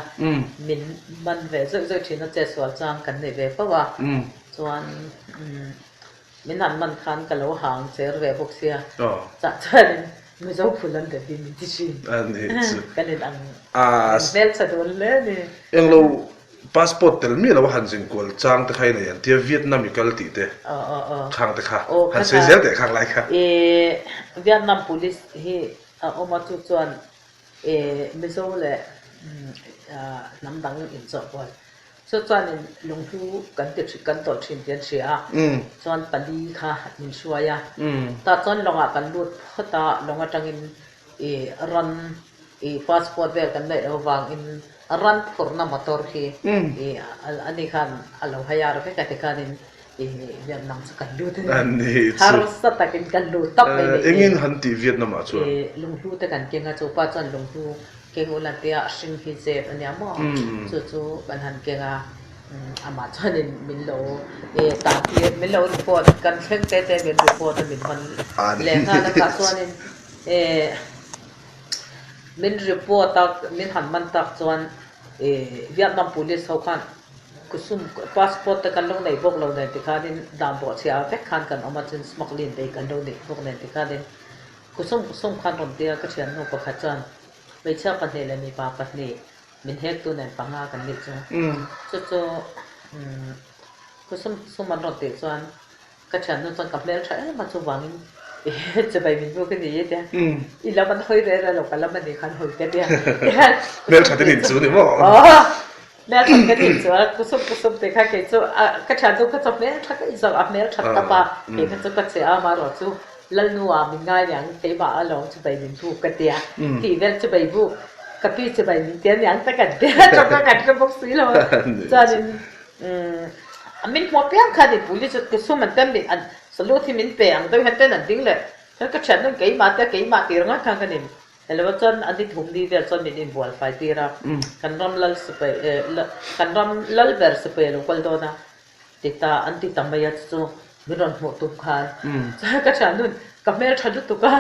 มินมันเวเจอที่นั่นจะสวดจางกันในเวเพราะว่าจวนมินันมันคันกันแล้วหางเจอเวบุกเสียจะเจอไม่จะพูดลันเดบินที่ชินกันในอันเวลสะดุดเลยนี่ยังเราพาสปอร์ตเตลมีเราหันจิงกอลจางตะไคร้เนี่ยที่เวียดนามมีกัลติเตะข้างตะขาหันเสียเตะข้างไรค่ะเวียดนาม police ที่เอามาจุดจวนไม่ใช่เลยน้ำดังอินจอบไว้ส่วนลงทุนกันติดกันต่อชินเดียนเชียส่วนปันดีค่ะมินช่วยแต่ส่วนลงกันรูดเพราะตาลงจังอินรันพาสปอร์ตเวกันได้ระวังอินรันฟอร์นามอเตอร์ที่อันนี้คันเราพยายามไปกันที่คันอินเวียดนามสกัดรูดนี่harus setakin kanรูดตับไปเลยingin hanti Vietnam ajaลงทุนแต่กันเก่งอาจูป้าจันลงทุนเก่งอุลันเตียชิงฮิเซฟอันนี้มั้งจู่ๆบันทันเก่งอามาจันมินโลตามที่มินโลรีพอร์ตกันเช่นแต่มินรีพอร์ตมินมันเลี้ยงกันนะครับส่วนมินรีพอร์ตตักมินหันมันตักส่วนเวียดนาม police เขาคันกุศลพาสปอร์ตกันลงในพวกเราในที่การดามบอกเสียเฟกคันกันเอามาจนสมัครเล่นไปกันลงในพวกในที่การกุศลคันตรงเดียวก็เชียนนกขัดจันไม่เชื่อปันเนี่ยเลยมีปาปันเนี่ยมินเฮกตัวนั้นปังอากันนิดจ้ะจู่กุศลมันตรงเดียวส่วนก็เชียนนกจนกับเลี้ยงใช้มาจู่วังจะไปมินพวกนี้เดียวอีแล้วมันเฮ้ยเรื่องเรากันแล้วมันนี่คันเฮ้ยเดียวเลี้ยงใช้ได้หนึ่งศูนย์หรือเปล่าเมื่อคนกันอีกส่วนกุศลเด็กข้าเกจูก็ฉันดูก็จบเมื่อชักอีสอบเมื่อชักตาปะเห็นก็ก็เสียมาหรอจูแล้วนัวมีง่ายอย่างเตะบ่าลงจะไปมินพูกันเดียที่เวลจะไปพูกับพี่จะไปมินเตียนอย่างตะกันเดียจับตะกันก็บอกสิเราจานินมินหัวเปียงค่ะดิปุลิจะกุศลมันเต็มดิอันสรุปที่มินเปียงต้องเห็นเต้นอันดิ้งเลยแล้วก็ฉันต้องเกี่ยมาแต่เกี่ยมาตีรังข้างกันนี่แล้วว่าจนอันที่ทุ่มดีเวลจนมินอินบัวไฟตีรากันรำลัลสเปกันรำลัลเบอร์สเปลงคนโดนะติดตาอันที่ทำมายัดจูมิรอนหมดทุกขานก็ฉันนู่นกับแม่ฉันจุดตุกะ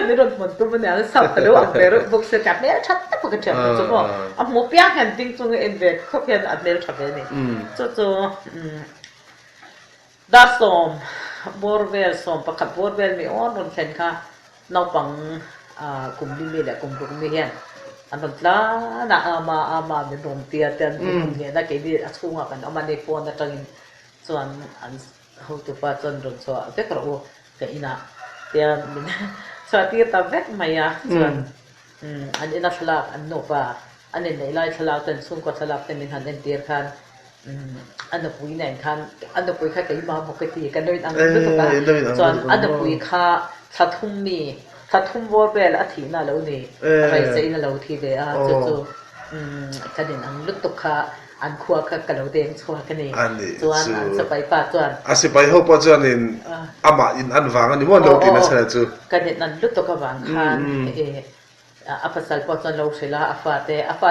มิรอนหมดทุกวันนี้สับแต่ละวันเบอร์บุกเสกับแม่ฉันแต่ก็ฉันจุดว่าอ่ะหมดเปียกเห็นดิ้งจงเอ็นเวกเขาเพียงอันเมลฉันเลยนี่จู่ดาร์สอมบอร์เวลสอมประคับบอร์เวลมีอ้อนนเซนค่ะนอกปังกลุ่มนี้แหละกลุ่มนี้เห็นอันนั้นละน่ะอามาเป็นรวมเตียเตียนกลุ่มนี้ได้กี่ดีอัศวกันเอามาในโฟนนั่นจังส่วนอันเขาตัวป้าจนรวมส่วนเด็กเราแค่อินะเตียมินส่วนที่ตาเวกไม่อะส่วนอันนี้นักลากอันโนป้า อันนี้ในไล่ฉลาวเต็นซุ่มกว่าฉลาวเต็นเป็นหันเต็นเตียร์คันอันดับปุ๋ยไหนคันอันดับปุ๋ยค่าเกี่ยมาปกติกันโดยอันดับตุกาส่วนอันดับปุ๋ยค่าถ้าทุ่มมีถ้าทุ่มวอร์เบลอาทิตย์น่ะแล้วนี่อะไรเสียน่ะแล้วทีเดียวจู่ๆกันนี่อันลุตุกค่าอันครัวก็กะเหลาแดงชัวกันนี่ส่วนอันสไปป่าส่วนสิไปเฮาปะจวนนี่อามาอินอันวางอันนี้บ่โลตินะซะจู่กันนี่นั่นลุตุกะวางคันอัปสัลปอจนเราเสลาอัฟาเ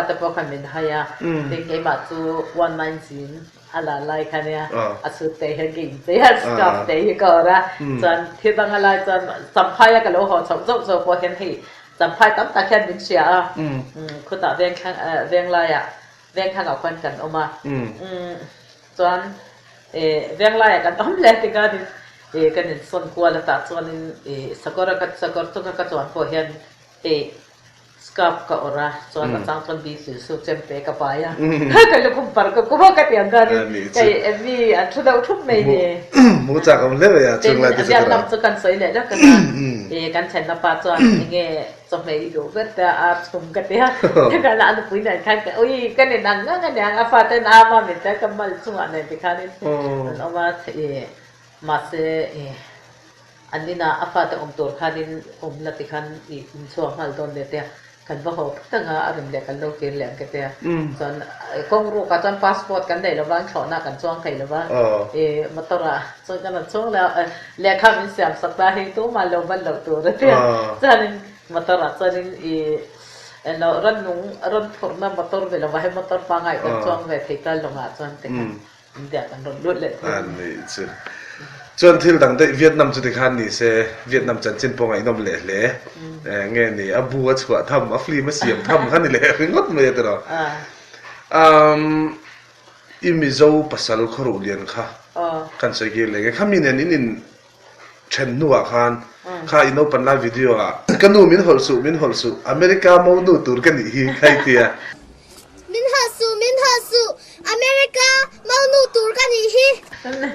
ตปอคันมินหายาเด็กไอ้มาจู119อะไรไล่คันเนี่ยสุดเตะเฮกินเตะสกับเตะก็ระจนที่ตั้งอะไรจนสัมภาษณ์กับเราเขาชอบพอเห็นที่สัมภาษณ์ตั้งแต่แค่ดินเสียคุณตาเวียงข้างเวียงไรเวียงข้างกับคนกันออกมาจนเวียงไรกันต้องเล่นกันกันนี่ส่วนกว่าแล้วแต่ส่วนสกอร์ต้องกันจวนพอเห็นSkap ka ora so ang tangton bisu so tempe ka pa ya ka lo kumpar ko ko ka tiang ka ni kay mi an thuda thup mai ni mu cha kam le ya chung la ti sa ya nam chu kan soi le la kan kan chen na pa chuan nge so mai do ber ta a chum ka te ha ka la an pui nan kan oi kan ni nang nga nga a fa ten a ma mi ta kamal chu an ni ka ni an ma ma seอันนี้นะอาฟาตอมตัวคันละติคันอีช่วงฮัลตอนเดียกันว่าเขาตั้งหาอารมณ์เดียกันโลกเกลียงกันเดียจนกองรูกันจนพาสปอร์ตกันได้แล้วบ้างช่วงหน้ากันช่วงใครแล้วบ้างมาตระจนกันช่วงแล้วเลี้ยข้ามีเสียงสักตาให้ตัวมาลงบันหลอกตัวเดียจนมาตระจนเรารันนุ่งรันฝนน้ำมาตระเวลาว่าให้มาตระฟังไงกันช่วงเวทีกันลงอ่ะจนแต่กันเดียกันรุ่นเลยอันนี้จุดจนที่ตั้งแต่เวียดนามจุดขันนี่เสเวียดนามจันจินปงไอ้น้องเละเละเงี้ยนี่บัวชัวทำฟรีมาเสียมทำขันนี่เละเป็นงดเมื่อตลอดอิมิโซปัสสาวะขรุเลียนค่ะกันใส่เกลือข้ามีเนี่ยนี่เช่นนัวขันข้าอินโนปันไลวิดีโออ่ะกันนู่มินฮอลสุอเมริกามาดูตูร์กันนี่ใครเตี้ยมินฮอสุอเมริกามาดูตูร์กันนี่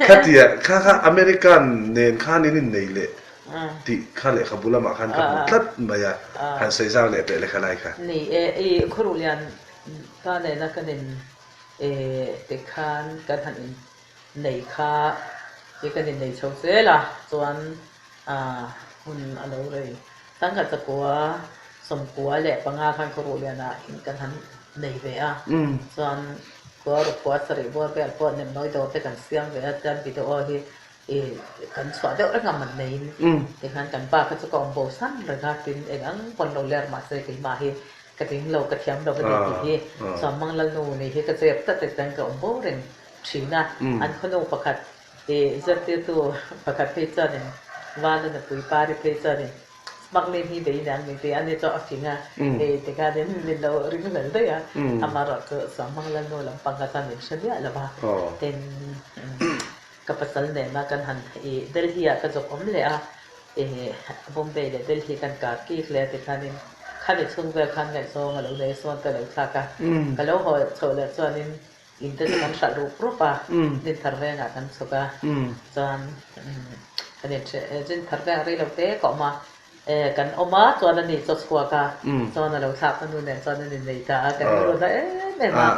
ข้าเตี้ยข้าอเมริกันเนี่ยข้านี่นี่เลยที่ข้าเลยขับบุลมาขันกับทัดมาอย่าหันใส่เจ้าเลยไปเลยข้าไรค่ะนี่ขรุเลียนข้าเนี่ยนักกันเด็กขันกันหันในข้ากันในชงเสียละส่วนหุ่นอะไรเลยตั้งแต่จะกัวสมกัวแหละปังอาคันขรุเลียนอ่ะเห็นกันหันในเวียส่วนกัวรบกัวสริบัวเปียกัวเนี่ยน้อยโตแต่กันเสียงเวียจันปิโตที่กันสวัสดิ์เรื่องมันในที่ขันกันป้าเขาจะกองโบสันเลยค่ะเป็นเองคนเราเลี้ยงมาเสกมาที่กระถิ่งเรากระเทียมเราก็ดีที่สมังละนูนี่ที่กระเจี๊ยบตัดแต่งกับโบเรื่องชินะอันขนมประคัดจะเตี้ยตัวประคัดเพชรเนี่ยว่าเรื่องปุ๋ยปลาที่เพชรเนี่ยบางเรื่องที่เดียนนี่อันนี้จะเอาจริงอ่ะแต่การเดินเราเรื่องนั้นได้อ่ะอามารักสมังละนูลำปังกันเนี่ยฉันเนี่ยละบ้าเป็นกับภาษาเนี่ยมากันหันเดลฮีก็จะอมเลยอ่ะบอมเบย์เดลฮีกันกากีเลยแต่คันนี้ขันในช่วงเวลาขันในช่วงเราในส่วนแต่เราทักกันก็แล้วเขาโชว์เลยส่วนนี้อินเตอร์เน็ตสรุปรูปอ่ะดินทาร์เวงกันสุกะส่วนอันนี้ดินทาร์เวงเรื่องเตะก็มากันออกมาส่วนนี้จะชัวร์กันส่วนเราทักกันดูเนี่ยส่วนนี้ในตากันรู้ได้เนี่ยมา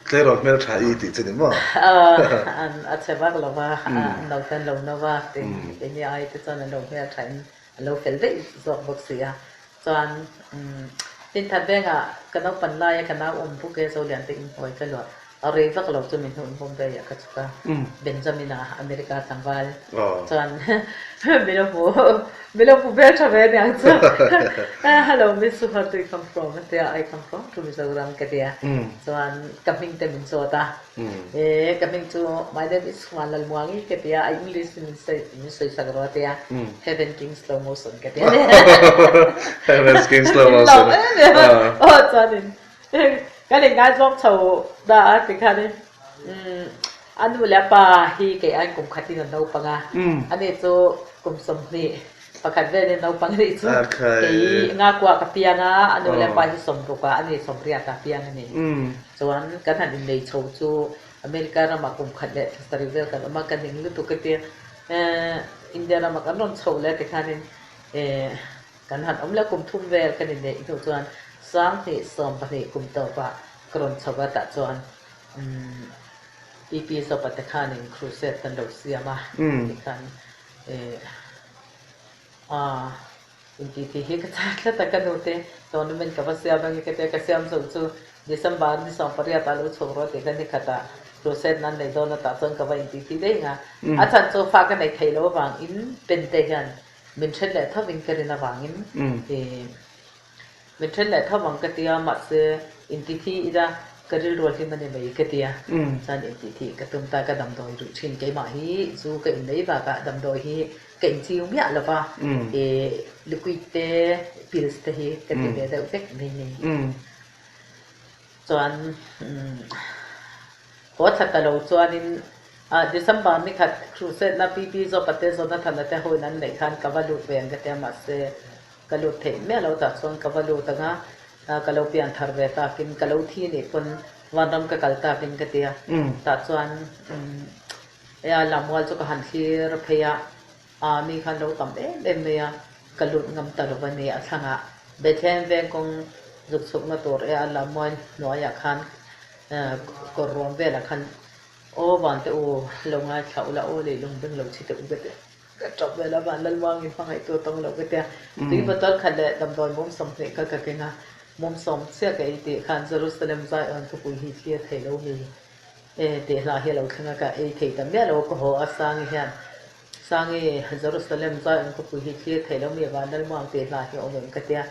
เรื่องรถเมล์ถ่ายติดจริงมั้ยอันอาจจะว่าเราว่าเราเป็นเราเนาะว่าเป็นยังไงที่ตอนนั้นเราเมล์ถ่ายเราเฟลได้ส่วนบุกเสียส่วนที่ทัดเบงอ่ะกันเอาปันไล่กันเอาพวกเกสโซเลียนติงหอยกันหรอเอาเรื่องว่าเราจะมีหุ่นบอมเบย์ก็จะก็เบนจามินาอเมริกาสังวาลส่วนไม่รู้ผู้เบลชาวเวียดนามจ้ะ Hello Miss Where do you come from? There I come from to Mizoram กันเดียส่วน coming to Minnesota coming to my name is Juan Lalmuangi กันเดีย I English in sayสักรอบเดีย Heaven King Slow Motion กันเดีย Heaven King Slow Motion ส่วนนี้กันเองงานร้องโชว์ได้ติค่ะนี่อันนู้นแล้วป่าฮีเกี่ยนกลุ่มขัดที่นั่นเราปังอ่ะอันนี้จูกลุ่มสมนี่ประคัดเว้นเราปังนี่จูงากว่ากับเปียงอ่ะอันนู้นแล้วป่าที่สมรุกอ่ะอันนี้สมเรียกับเปียงนี่ส่วนกันหันในโชว์จูอเมริกาเรามากลุ่มขัดเลยสตรีเวลกันมากันหนึ่งฤดูกันเดียอินเดียเรามากันร้องโชว์เลยติค่ะนี่กันหันแล้วกลุ่มทุ่มเวลกันนี่อีกส่วนสร้างที่สมปนิกลุ่มต่อว่า กรนสวัสดิ์จวนปีสปัตตะคานิงครูเซตตันโดเซียมาอีกกันอินที่ฮิกตากละตะกันโนเตตอนนั้นกับเซียบังกิเตกเซียมสุดิซัมบาร์นี่สองปริยาตาลุชโรติกันนี่ขตาครูเซตนั้นในโดนตาจนกับอินที่ได้งาอาจารย์โซฟากันในไทยโลบางอินเป็นเตกันมินเชลเลถ้าวิงกันในบางอินมินเชลเลถ้าวังกติยามัสอินที่อีดากระดิลที่มันไม่กติยาสันอินที่กระตุ้มตากระดำโดยรุชินเกมาฮีซูกันในบากระดำโดยฮีเก่งจิวเมียละปะลิควิดเตพิลสเตฮีกติเบเดอุเตกนี่จวนพอทัดตะโลจวนดิซัมบาร์นี่ขัดครูเซตนะปีโซปเตโซนะทันแต่โหนั้นในคันกวาลูเวียนกติมาเซกลูเทเมียเราตัดส่วนกวาลูตั้งกลูเปียนทาร์เวตากินกลูที่นี่คนวันรำกับกลตากินกติตัดส่วนลำวัลจุกหันที่รพยามีคันเราทำเอ็มเมียกลุงำตลวันนี้ทั้งเบเทนเวงคงจุกสุกมาตัวลำวันหน่วยคันกรวมเวลคันโอ้วันเตอลงมาเขาละโอเลยลงดึงลงชิตอุกเตก็จบเวลาวันละวางอีฟังไอตัวตรงเราก็เตะตีบัตรคันเดดำดอยมุมสมเด็จก็กินมุมสมเสียกับไอตีคันเยรูซาเล็มใจอันทุกผู้ฮิตเทียเทโลมีเตะลาเฮลขึ้นกับไอเทตัมเบียเราก็หัวอาสังเฮียนสังเยรูซาเล็มใจอันทุกผู้ฮิตเทียเทโลมีวันละวางเตะลาเฮลเหมือนกันเตะ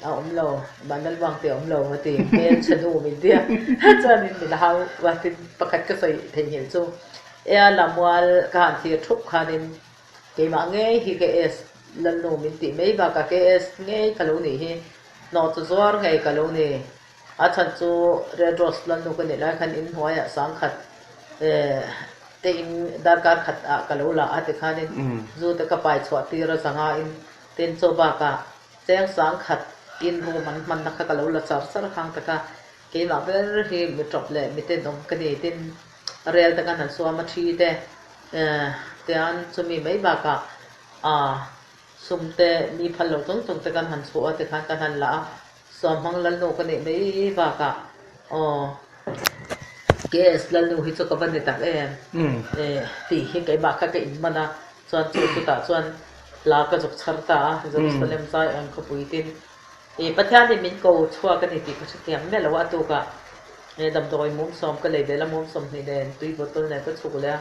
เอาเราบ้านนั้นวางเตียมเราตีเป็นชนูมิเดียจานินมิลาวว่าติประคัดก็ใส่เทียนจูลำวัลการที่ทุกขานินเกี่ยมาเงี้ยฮิเกสลันโนมิติไม่บากเกสเงี้ยกะลุนี่ฮินอตุซวร์เงี้ยกะลุนี่อาจารย์จูเรดรอสลันโนกันนี่ละคันอินหัวยสังขัดเต็งดาร์การขัดกะลุละอาติขานินจูตะกะไปสวัสดีระสังหาอินเต็นโซบากะแจ้งสังขัดอินรูมันนักกะลุละสารสารขังตะกะเกี่ยมาเป็นฮิมิตรบเลยมิเตนดมกันนี่เต็นเรียลตะกันหันสวามาทีเตแต่อันจะมีไม่บากะสมเตมีพันหลงตรงตะกันหันสวาแต่ขันกันหันละสวมหังลันโนกันนี่ไม่บากะเกสลันโนฮิตกับวันนี้ตักตีหิ้งไก่บากะก็อินมันนะส่วนจุดตาส่วนลากระจกชัดตาจะรู้สึกเล่มใจอันขบุยตินปัจจัยนี้มินโกชัวกันนี่ตีก็ชัดเจนแม้ละว่าตัวกะดำโดยมุมสมก็เลยเดลมุมสมนี่เดนตุยบทตัวเนี่ยก็ถูกแล้ว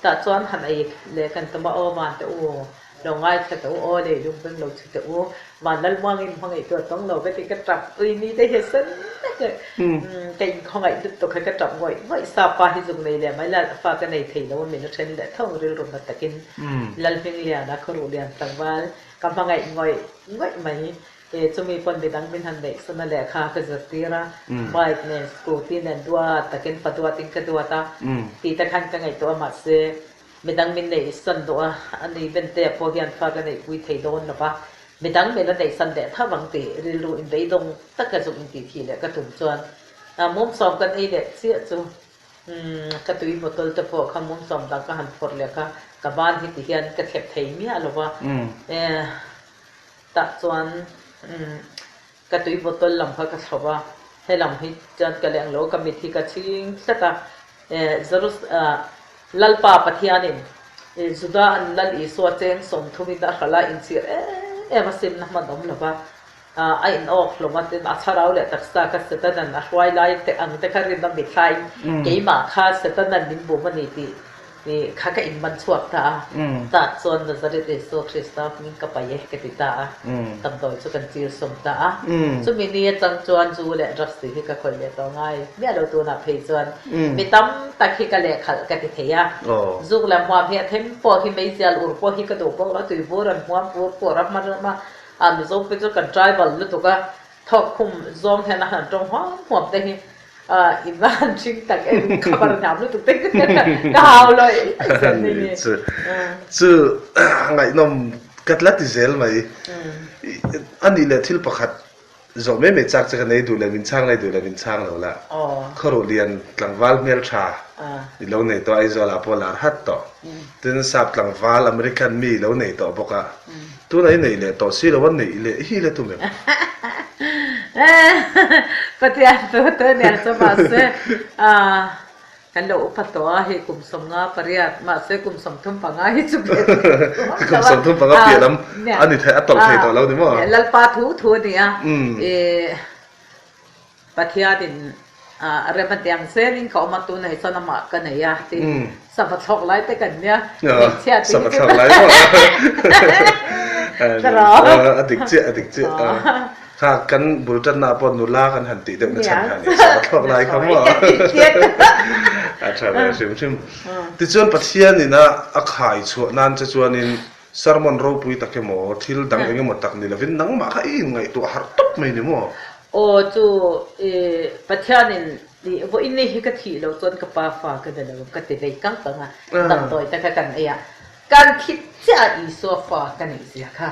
แต่ส่วนหันไอ้เล็กกันตั้งมาวันแต่เราง่ายแต่เลยลุงเป็นเราแต่วันนั้นว่างอินห้องไอ้ตัวต้องเราไปติดกระจับนี่ได้เห็นซึ่งแต่ห้องไอ้ตัวใครกระจับง่อยไม่ทราบป่ะที่จุงเลยไม่ละฟ้ากันในทีแล้วมันมีนักเรียนได้ท่องเรียนรู้มาแต่กินลัลเพียงเรียนนะเขารู้เรียนต่างว่ากำลังไอ้ง่อยไหมจะมีคนไปดังเป็นหันเด็กสนั่นแหละค่ะก็จะตีระไบค์เนี่ยสกูตี้เนี่ยตัวตะกินปัดตัวติงกันตัวตาตีตะขันกันไงตัวมาเสไม่ดังเป็นเนี่ยสันตัวอันนี้เป็นแต่พอเรียนฟ้ากันในวิธีโดนนะปะไม่ดังเป็นแล้วในสันเดถ้าบางทีเรียนรู้อินได้ตรงตั้งแต่สุดอินทีทีเนี่ยก็ถึงจวนมุมสองกันไอ้เด็กเสียจูก็ตุยบทตัวพอคำมุมสองดังก็หันพอเลยค่ะกับบ้านที่ที่เรียนก็เก็บไทยมีอะไรวะตัดจวนกระตุยบทตัวลำพักก็ชอบว่าให้ลำให้จัดกระเลียงโลกมิธีกระชิงสักจรุสลัลปาปะเทียนินสุดาอันลัลอีสวเจนส่งทุมิดาขลาอินเสียมาซิมนะมันดมหรือว่าไอ้อินออกลงมาเป็นอัชราเลยตักสตากัสเตนันอัชวายไลท์แต่อันแต่คารินดำบิดไทยเกี่ยมาคาสเตนันบินบุมันนี่ข้าก็อินมันสวกตาตัดส่วนนักเรียนที่สุขคริสต์มินก็ไปกติตาตั้งโดยสุกันจีสมตาสุมินีจังจวนจูเล่รัสติที่ก็คนเล่ตัวง่ายเนี่ยเราตัวนับเพจจวนมีตั้มตักที่ก็เล่ขัดกติเทียจูกแล้วมาเพียเทมพอที่ไม่เสียอุปโภคที่กระดูกพวกเราตัวบุรันหัวปวดรับมามิจูเป็นจูกันใจบอลลุตัวก็ทอกคุมซอมแทนอาหารตรงหัวเต็มอินบ้านชิงตักเองขับรถน้ำลุตัวเต็มก็เอาเลยชื่อไงน้องกัดลัดที่เซลไหมอันนี้เลยที่ประคัดจอมไม่จักจะกันในดูแลวินช่างในดูแลวินช่างแล้วละเขาเรียนกลางวัลเมลชาแล้วในตัวไอโซลาโพลาร์ฮัตต่อถึงสับกลางวัลอเมริกันมีแล้วในตัวบอกว่าตัวไหนเลยตัวซีแล้ววันไหนเลยฮีเลยตัวเมล Patianเนี่ยจะมาเสกันโลปัตตัวให้กลุ่มสมงาปริยัติมาเสกลุ่มสมทุมปังให้จุเบต กลุ่มสมทุมปังเปลี่ยนอันนี้แท้อัตตลเทต่อแล้วดิมั้งลัลปาทูเนี่ยปัทยาดินเรื่องมันยังเส้นเขามาตัวไหนสนามกันไหนอะที่สัมผัสช็อกไลท์แต่กันเนี่ยสัมผัสช็อกไลท์อดิกเจถ้ากันบุตรนาปนนุลากันหันติเด็กฉันหันนี่สัมผัสช็อกไลท์คำว่าอาจารย์ชิมที่ชวนปัทยานี่นะอาขายชวนนั่นจะชวนนินสารมันรูปุยตะเกมอทิลดังเองหมดตักนี่ละวินนังมาขายไงตัวหาตุกไม่นี่มั้งโอ้จูปัทยานินนี่ว่าอินนี่ก็ที่เราจนกับปาฟ้ากันเดี๋ยวก็ติดเลยกังตังอ่ะตั้งตัวแต่กันไอ้อะการคิดจะอีโซฟากันนี่สิค่ะ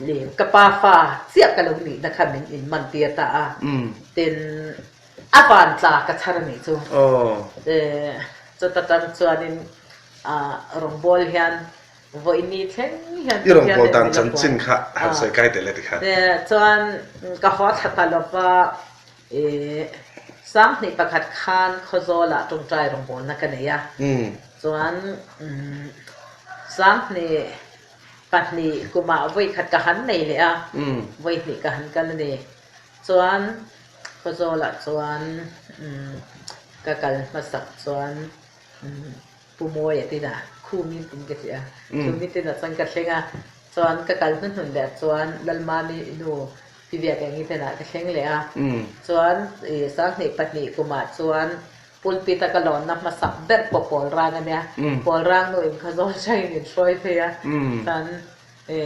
เลี้ยกับปาฟ้าเสียกันแล้วนี่นะคะมันเตียตาเป็นอาบานจากระชากนี่จูจะตัดจวนนินรองบอลเฮียนว่าอินนี่เช่นเฮียนยี่รองบอลตามจันจินค่ะหันใส่ใกล้แต่เล็กค่ะจวนก็ฮอตตลอดว่าสังนี่ประคัดคานขโซละตรงใจรองบอลนักกันเนี่ยส่วนสังนี่ปัจนี่กูมาไว้ขัดกันนี่เลยไว้นี่กันกันนี่ส่วนขโซละส่วนก็กันมาสักส่วนปูมวยที่น่ะคู่มีเป็นกันเสียคู่มีที่น่ะสังกัดเชงอ่ะส่วนก็กันขึ้นหุ่นแดดส่วนลัลมานี่ดูพี่เบียร์อย่างนี้แต่ละก็เช่งเลยอ่ะส่วนสักนี่ปัจนี่กูมาส่วนปุลปิตะกะหลอนนับมาสับเด็ดปอลร่างกันเนี่ยปอลร่างหน่วยขจรใช่เนี่ยช่วยเพียสัน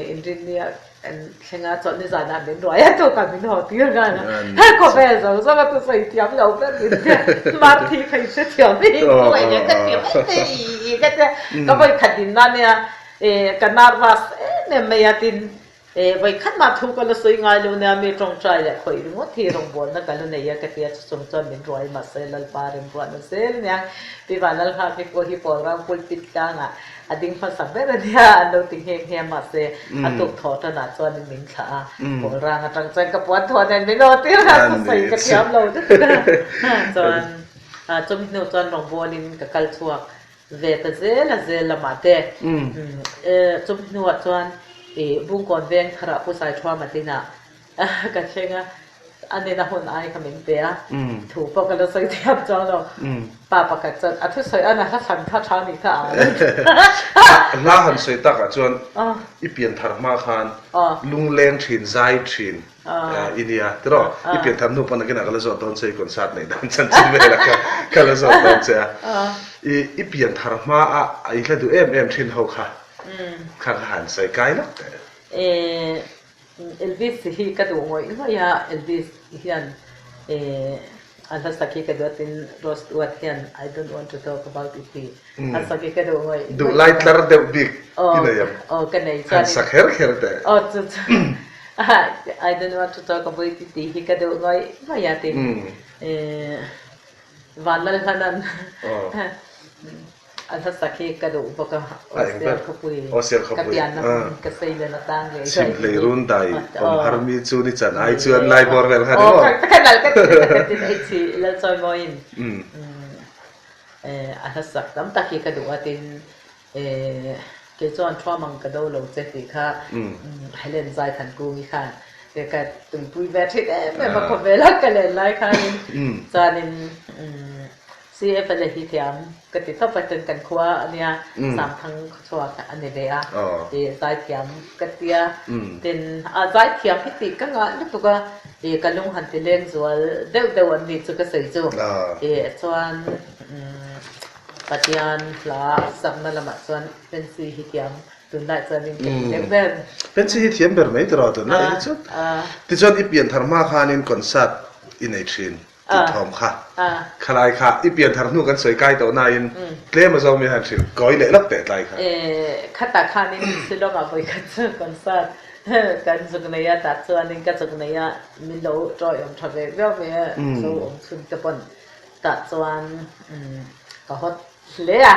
อินเดียเนี่ยเช่งอ่ะจอดนิสานาเป็นร้อยตัวกันเป็นหัวตีกันนะให้ขอบคุณสังสักตัวใส่เทียมเราเป็นมาร์ทีใครเสียเทียมไม่ไหวเนี่ยก็เทียมไม่ก็จะก็ไปขัดดินนั่นเนี่ยกันนาร์วัสเนี่ยไม่ยัดินไปขัดมาทุกคนละสวยงามเลยเนี่ยมีตรงใจเลยคอยรู้ว่าที่โรงบอลนักการเนี่ยก็เทียบสมจนเป็นร้อยมาเซลล์ปาริมวันเซลเนี่ยที่วันนั้นค่ะที่คนที่ปอร่างปุลปิดกันอ่ะอดีตภาษาเบรเดียอันนู้นที่เฮียมาเซอตุกทอดนาจวนมิงขาปอร่างตั้งใจกับวันทอดเนี่ยไม่รอที่เราใส่กระเทียมเราด้วยจวนจมนิวจวนโรงบอลนี่กับกัลชัวเวทเซลมาเตจมนิวจวนบุ้งก่อนเวียงขระผู้ชายทั่วมาที่น่ะกันเช่งอ่ะอันนี้นะคนไอ้คำเป็นเปียถูกปกติเราใส่เทียบจอเราป่าปกติจะอันที่ใส่อันนั้นถ้าฉันถ้าช้านี่ถ้าน่าหันใส่ตักอ่ะจวนอีเปลี่ยนธรรมะขันลุงเลี้ยงชินใจชินอินเดียที่เราอีเปลี่ยนธรรมนุปนักกินอะไรก็จะตอนใส่คอนเสิร์ตในด้านฉันจินเวลาก็เลยจะตอนใส่อีเปลี่ยนธรรมะอ่ะอีกแล้วดูชินเขาค่ะข้างหันใส่ไก่ลักแต่เอลวิสฮีกระดูกงอยว่าอย่าเอลวิสเฮียนอันนั้นสักกี่กระดูกตินโรสต์วัดเฮียน I don't want to talk about it อันสักกี่กระดูกงอยดูไลท์ลาร์เดบิกที่ไหนยังกันไหนอันสักเฮร์แต่จุดI don't want to talk about it ฮีกระดูกงอยว่าอย่าตินวันละขนาดอันทัศน์ที่กระดูกปกติออสเตรเลียเขาพูดกับยานกระเซียนต่างเลยชิมเลยรุ่นใดผมฮาร์มีจูนิจันไอชวนไลบอร์เวลค่ะโอ้ขนาดก็ติดไอชีแล้วจอยมอยน์อันทัศน์ตั้มตะกี้กระดูกตินเกจอนทว่ามังกระดูกลงเจ็ดตีค่ะให้เล่นใจทันกูมีค่ะเด็กก็ตุ่มปุยแบบที่ไม่มาคบเวลากันเลยไล่ค่ะจานินซีเอฟเลยที่เทียมก็ติดต่อไปจนกันคว้าอันเนี้ยสามทั้งชัวร์อันนี้เลยอ่ะใจเทียมก็เตียเป็นใจเทียมพิธีก็งานทุกก็กันลุงหันติเล่นส่วนเดี๋ยววันนี้จุกเสยจุส่วนปัจจัยหลักสักนั่นละมั้งส่วนเป็นซีที่เทียมตุนได้ส่วนนี้เป็นซีที่เทียมแบบไม่ตลอดนะอีจุดที่ส่วนอีเปลี่ยนธรรมะคานินคอนเสิร์ตอินเอชินติดทอมค่ะขลายค่ะอีเปลี่ยนทางนู้นกันสวยใกล้ตัวนายเล่มาจองมีหันสิก้อยเละลักแต่ไรค่ะขัดตาขานี่สิลงอ่ะไปกันเจอกันสัตว์กันสุกเนียตัดส่วนนี้กันสุกเนียมิโลจอยทำเวลเวลโซ่สุนทรปนตัดส่วนก็ฮอตเลยอ่ะ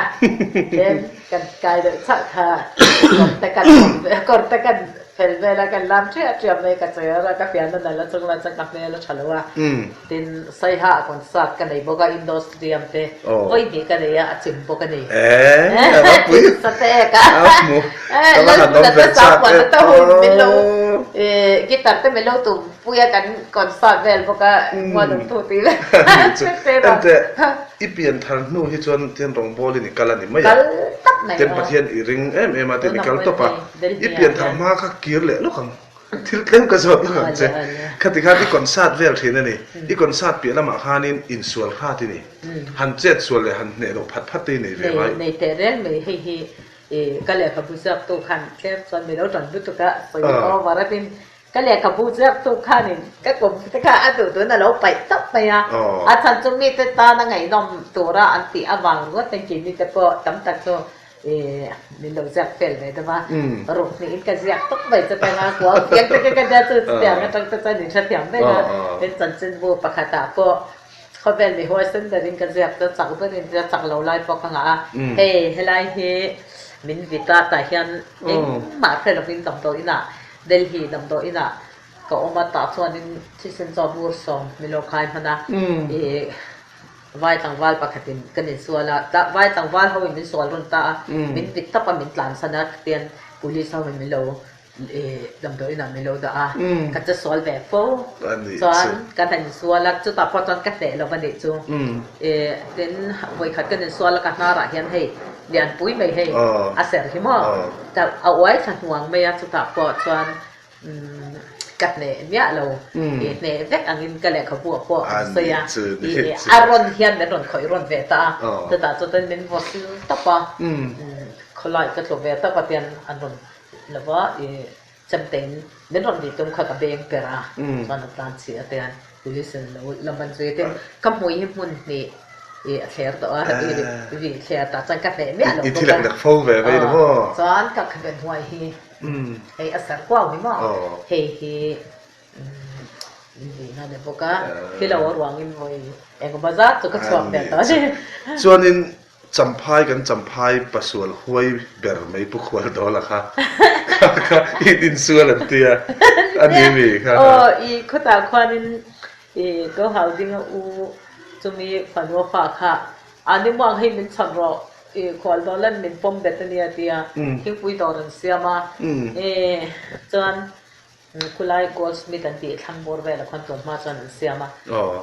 เล่นกันไกลเดือดสักค่ะก่อนแต่กัน felvela kan lam che atriam nei ka chera ka pian na la chungla chak ne la chhalwa tin sai ha kon sat kan nei boga indoor stadium te oi ni ka ne ya achim boka nei ba pui sa te ka mu la la ta sa pa ta ho melo gitar te melo tu puya kan kon sat vel boka mo dum tu ti le ante ipian thar nu hi chuan ten rong bol ni kala ni maya ten pathian i ring em ma ten kal to pa ipian thar ma kha kir le lo khang thil tlem ka zot lo che khati khati concert vel thina ni I concert pi lama khanin in sual kha ti ni han chet sual le han ne ro phat phat ti ni ve mai nei te ren me hi ka le ka bu sak to khan tlem son me lo ton bu to ka so yo wara pin ka le ka bu sak to khanin ka kom ta ka atu to na lo pai top pa ya a chan chung mi te ta na ngai nom to ra an ti awang ro ten ki ni te po tam tak so ni lo sak fel ve ta ba ro ni ka sak tok bai ta pa na ko pian te ka da tu te na tak ta ni cha pian ve na ten chan chen bu pa kha ta poเขาเป็นในหัวเส้นแต่ริงกันเสียบจะจักเพื่อนจะจักเราไล่ปอกหาเฮ้เฮ้เฮ้มินวิตาแต่เฮียนเองมาเพลย์ฟินดำโตอินะเดลฮีดำโตอินะก็ออกมาตัดส่วนนี้ที่เซนจอบูร์ซองมิโลคายมันนะไหวต่างวัลปกติกันในส่วนละแต่ไหวต่างวัลเขาเป็นส่วนรุ่นตามินวิตาปะมินหลานสนักเตียนกุลิสเขาเป็นมิโลดำโดยน่ะไม่รู้ดาก็จะสอนแบบโฟสอนกันทันสอนแล้วจุดต่อพอตอนกระแสเราบันเดจูเดินไว้ขัดกันสอนแล้วกันน่ารักเห็นให้เรียนปุ้ยไม่ให้อาเสริมมั่งแต่เอาไว้ขัดห่วงไม่จุดต่อพอสอนกัดเนี่ยเราเนี่ยเวกอันนี้ก็เลยเขาบวกพอเสียอารมณ์เฮียนแต่รอนคอยรอนเวตาแต่จุดนั้นเป็นวัดตับปะเขาไล่ก็ตัวเวตาปะเตียนอันนั้นแล้วว่าจำเป็นเดินรถดีตรงข้างเบงเปร่าตอนนั้นเสียแต่ดูดิฉันแล้วมันจะเป็นขโมยให้มันนี่เสียตัววิเสียตัดจังกันเนี่ยเราที่หลังจากโฟล์แบบนี้นะพ่อสอนกับขบวนหัวฮีอาศัยกว้างมั้งเฮ้นี่น่าเด็กพวกที่เราหวังอินไว้เองก็บ้าจัดตัวก็ชอบแบบนั้นส่วนนี้จำพายกันจำพายประสวลห้วยเบอร์ไม่ปุกวัลดอละค่ะอินส่วนอันเตียอันนี้มีครับอีข้อตาควานินก็หาจริงอูจะมีฝันว่าฝากค่ะอันนี้มองให้มันฉันรอควาลดอลล์มันปมเบตเนียเตียที่คุยต่อรันเซียมาจนคุณไล่กอล์ฟมีกันตีทั้งบริเวณละคนตัวมาจนเสียมา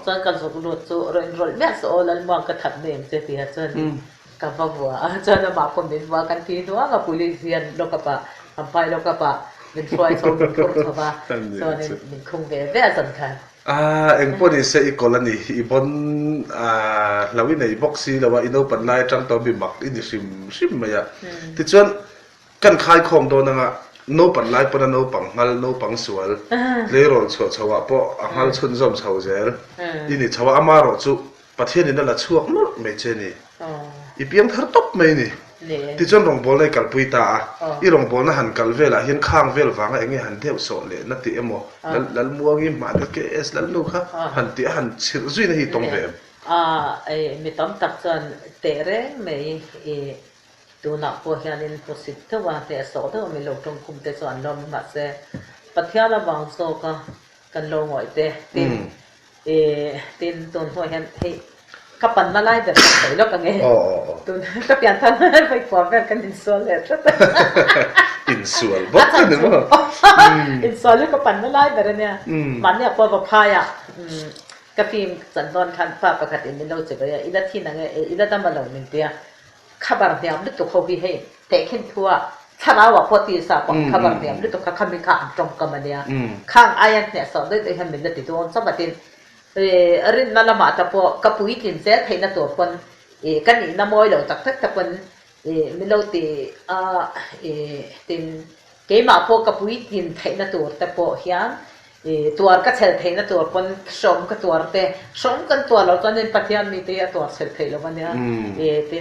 จนกันสุดรุ่จูรอนรอนแม่สโอลันมองกระถับเนี่ยเสียจนกับบัวจนมาคนเป็นว่ากันทีตัวกับผู้ลิเซียนโลกปะทำไปโลกปะเป็นฟลอยโซนเป็นคนเข้ามาจนเป็นคงเวเวสำคัญเอ็งพอดีเสียอีกคนละนี่อีบนเราวินัยบ็อกซี่เราว่าอินโนปันไลจังตัวบิมักอินดิซิมมาอ่ะที่จนกันขายของโดนนะโนปันไลปนโนปังฮัลโนปังสวลเลโรชวชาวะปอฮัลชุนซอมชาวเจลอินี่ชาวะอามาโรจุประเทศนี้นั่นละช่วงนู้นไม่เจนี่อีเพียงทาร์ตบไม่นี่ที่จนรองบอลในกัลปุยตาอีรองบอลน่ะหันกัลเวลาเห็นข้างเวลฟังเองหันเดียวโซเลนัตติเอโมแล้วมัวงี้มาเด็กเอสแล้วลูกฮะหันติหันชิรจุยนี่ตรงเวมไม่ต้องตัดจนเตะเร่ไม่ตัวนักพวกยันผู้สิทธิ์ว่าแต่สอดว่ามีโลกตรงคุมแต่ส่วนลมมาเสปัทยาละบางโซกันลงหอยเตตินตัวหัวยันให้กับปันมาไล่แบบใส่ลูกกันไงตัวกับยันท่านไปขวบแบบกันอินโซเลตอินโซลบอกกันหรือเปล่าอินโซลกับปันมาไล่แบบนี้มันเนี่ยพอพายอ่ะกับฟิล์มสันดอนคันฟ้าประกาศอินโดจีเนียอีดัที่นั่งอีดัตมาลงมินเตียข้าบารเดียมลึกตัวเขาวิเฮแต่ขึ้นทัวถ้าเราว่าพอตีสาปข้าบารเดียมลึกตัวเขามีข้าตรงกันมาเนี่ยข้างอายันเนี่ยสอนได้แต่เห็นเป็นติดตัวสมัติรินนั่นละมาแต่พอกับปุยกินเสร็จให้นัตัวคนกันนี่น้ำมอยเราตักทักแต่คนไม่เราตีตีเกี่ยมาพอกับปุยกินให้นัตัวแต่พอเฮียตัวก็เฉลให้นัตัวคนสมกับตัวแต่สมกันตัวเราตอนนี้ปัจจัยมีแต่ตัวเฉลให้เราวันนี้ตี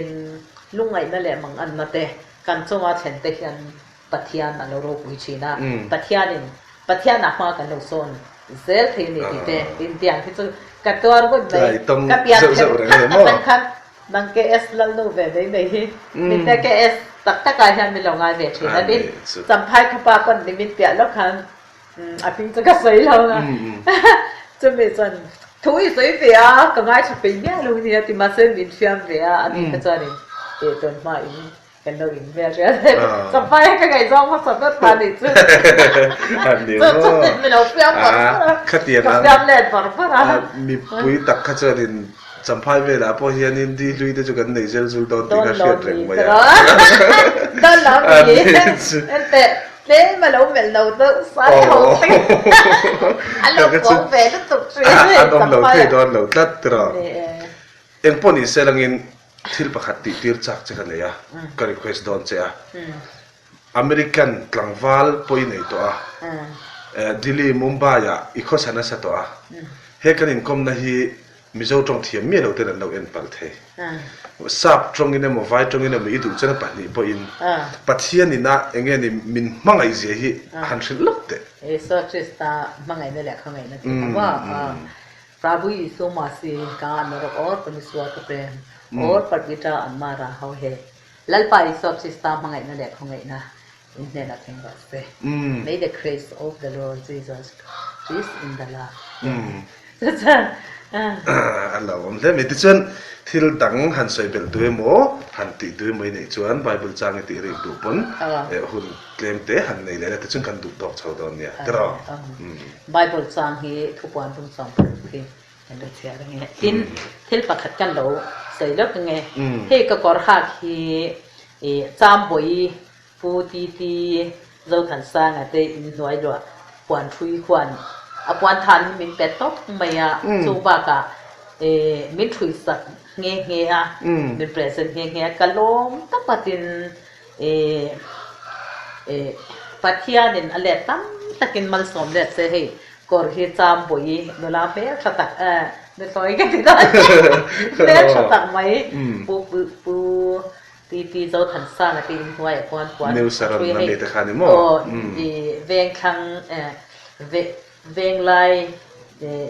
ลุงไงนั่นแหละมังอันนั่นแต่การส่งมาเห็นแต่ยันปัทยานั่นเราโรคุยชีนะปัทยานี่ปัทยาหนักมากกันเราโซนเซลที่นี่ที่แต่ดินเตียงที่สุดกับตัวเราก็ได้กับยาเห็นขั้น nang KS lal no ve dei dei hi min te KS tak tak ai han min lo ngai ve thi na din samphai khapa kon ni min pia lo khan a ping cha ka sei lo na chu me chan thui sei ve a ka ngai cha pe nya lo ni ti ma sen min fiam ve a ani ka cha ni e ton ma in kan lo in ve ja samphai ka ngai zong ma sa ta ni chuอันนี้ min lo fiam pa คตินะ fiam le par pa มีปุยตักขะจรินสัมภาษณ์เวลาพอเฮียนินดีลุยได้จุกันในเจลซูลตอนที่ก็เชียร์เร่งมาอย่าง đó là gì em thế mà lâu mẹ lâu tới sai hậu tin anh lâu cổ về tiếp tục suy anh ông lâu thế đó lâu tắt rồi em pon đi xe langin thil pakhat ti tir chak chakan leya ka request don che a American tlangwal poi nei to a Delhi Mumbai ya ikhosana sa to a he kanin kom na hi mizo tong thiam mi lo ten lo en pal the sap trong ina mo vai trong ina mi du chana pa ni po in pathian ina enge ni min mangai je hi han thil lok te e so chista mangai ne le khangai na wa prabhu isu masi ka nor or paniswa ka prem or parvita amara how he lalpa isu chista mangai na le khangai na in ne na thing was pe may the grace of the Lord Jesus is in the love Allah om le mi ti chuan thil dang han soi bel tu mo han ti tu mai nei chuan bible chang ti ri du pon hun claim te han nei le ti chuan kan du tok chho don nia tro bible chang hi thupan tum som ki kan do sia nge tin thil pakhat kan lo sei lo nge he ka kor ha ki e cham boi pu ti ti zo khan sang ate in noi lo kwan thui kwan a kwan than min pet tok mai a chu ba ka min thui sat nge nge a min present nge nge kalom ta patin pathianin ale tam takin mal som le se he kor hi cham boi no la pe thatak ne soi ka ti da le thatak mai pu ti zo than sa na tin huai kwan new saran na le ta khani mo veng khang veng lai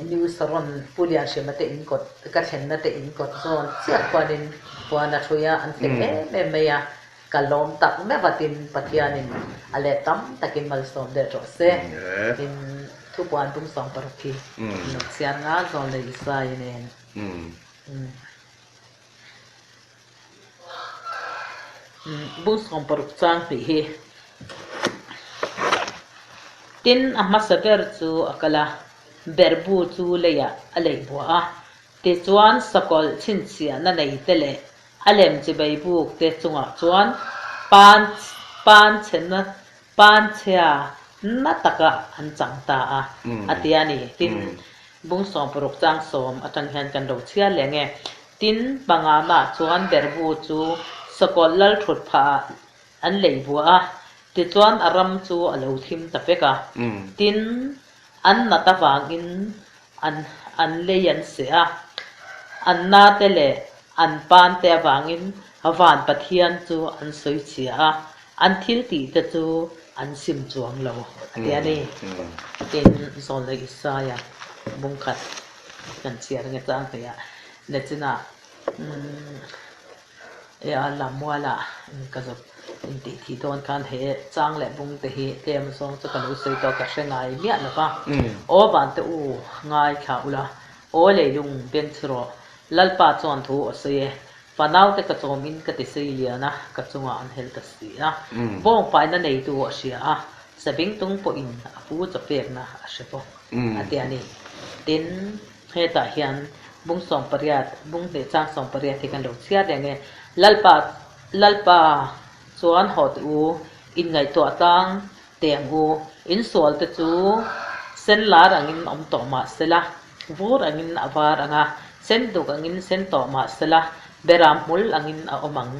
new saron pulia shemate in kot ka then na te in kot zon sia kwanin kwana thoya an te me ya kalom tak me vatin pathianin ale tam takin mal som de ro se in thu puan tum song parki no sian nga zon le isai nen bu som paruk chang pi he tin amasagar chu akala berbu chu leya alei boa te chuan sakol chinchia na nei tele alem chi bai buk te chunga chuan pan chen chea na taka an changta a atiani tin bung som paruk chang som atang hian kan ro chia lenge tin banga na chuan berbu chu sakol lal thut pha an lei boa ti chuan aram chu alo thim tapeka tin an nata wangin an leyan se a an na tele an pan te wangin awan pathian chu an soi chia an thil ti te chu an sim chuang lo atiani tin zon le isaya bungkhat kan chia nge chang te ya le china lamwala kazop inti thi don kan he chang le bung te hi tem song cha kan usei to ka hrengai mia na ka o ban te u ngai kha ula o le lung ben chro lalpa chon thu ase panau te ka chomin ka ti sei liana ka chunga an hel ta si na bong pai na nei tu sia a sabing tung po in apu cha pek na asepo atiani tin he ta hian bung som pariat bung te chang som pariat ti kan lo sia de nge lalpa chuan hot u in ngai to tang teng u in sol te chu sen la rangin om to ma sela vur angin avar anga sen du angin sen to ma sela beram mul angin a omang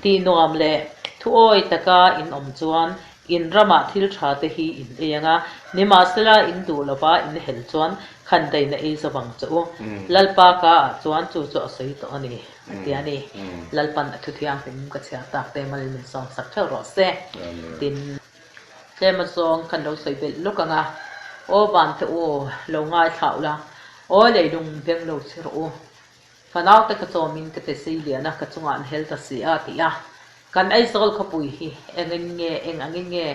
ti noam le thu oi taka in om chuan in rama thil tha te hi in enga nima sela in du lova in hel chuan khan dai na e zawang chu lalpa ka chuan chu chu sei to ani atiani lalpan thu thiang pim ka chia tak te mal min song sak thau ro se tin te ma song kan do sei bel lokanga o ban te o lo ngai thau la o le dung beng lo chiro fanau te ka chomin ka te silia na ka chunga an hel ta si a ti a kan ai zol khapui hi engin nge angin nge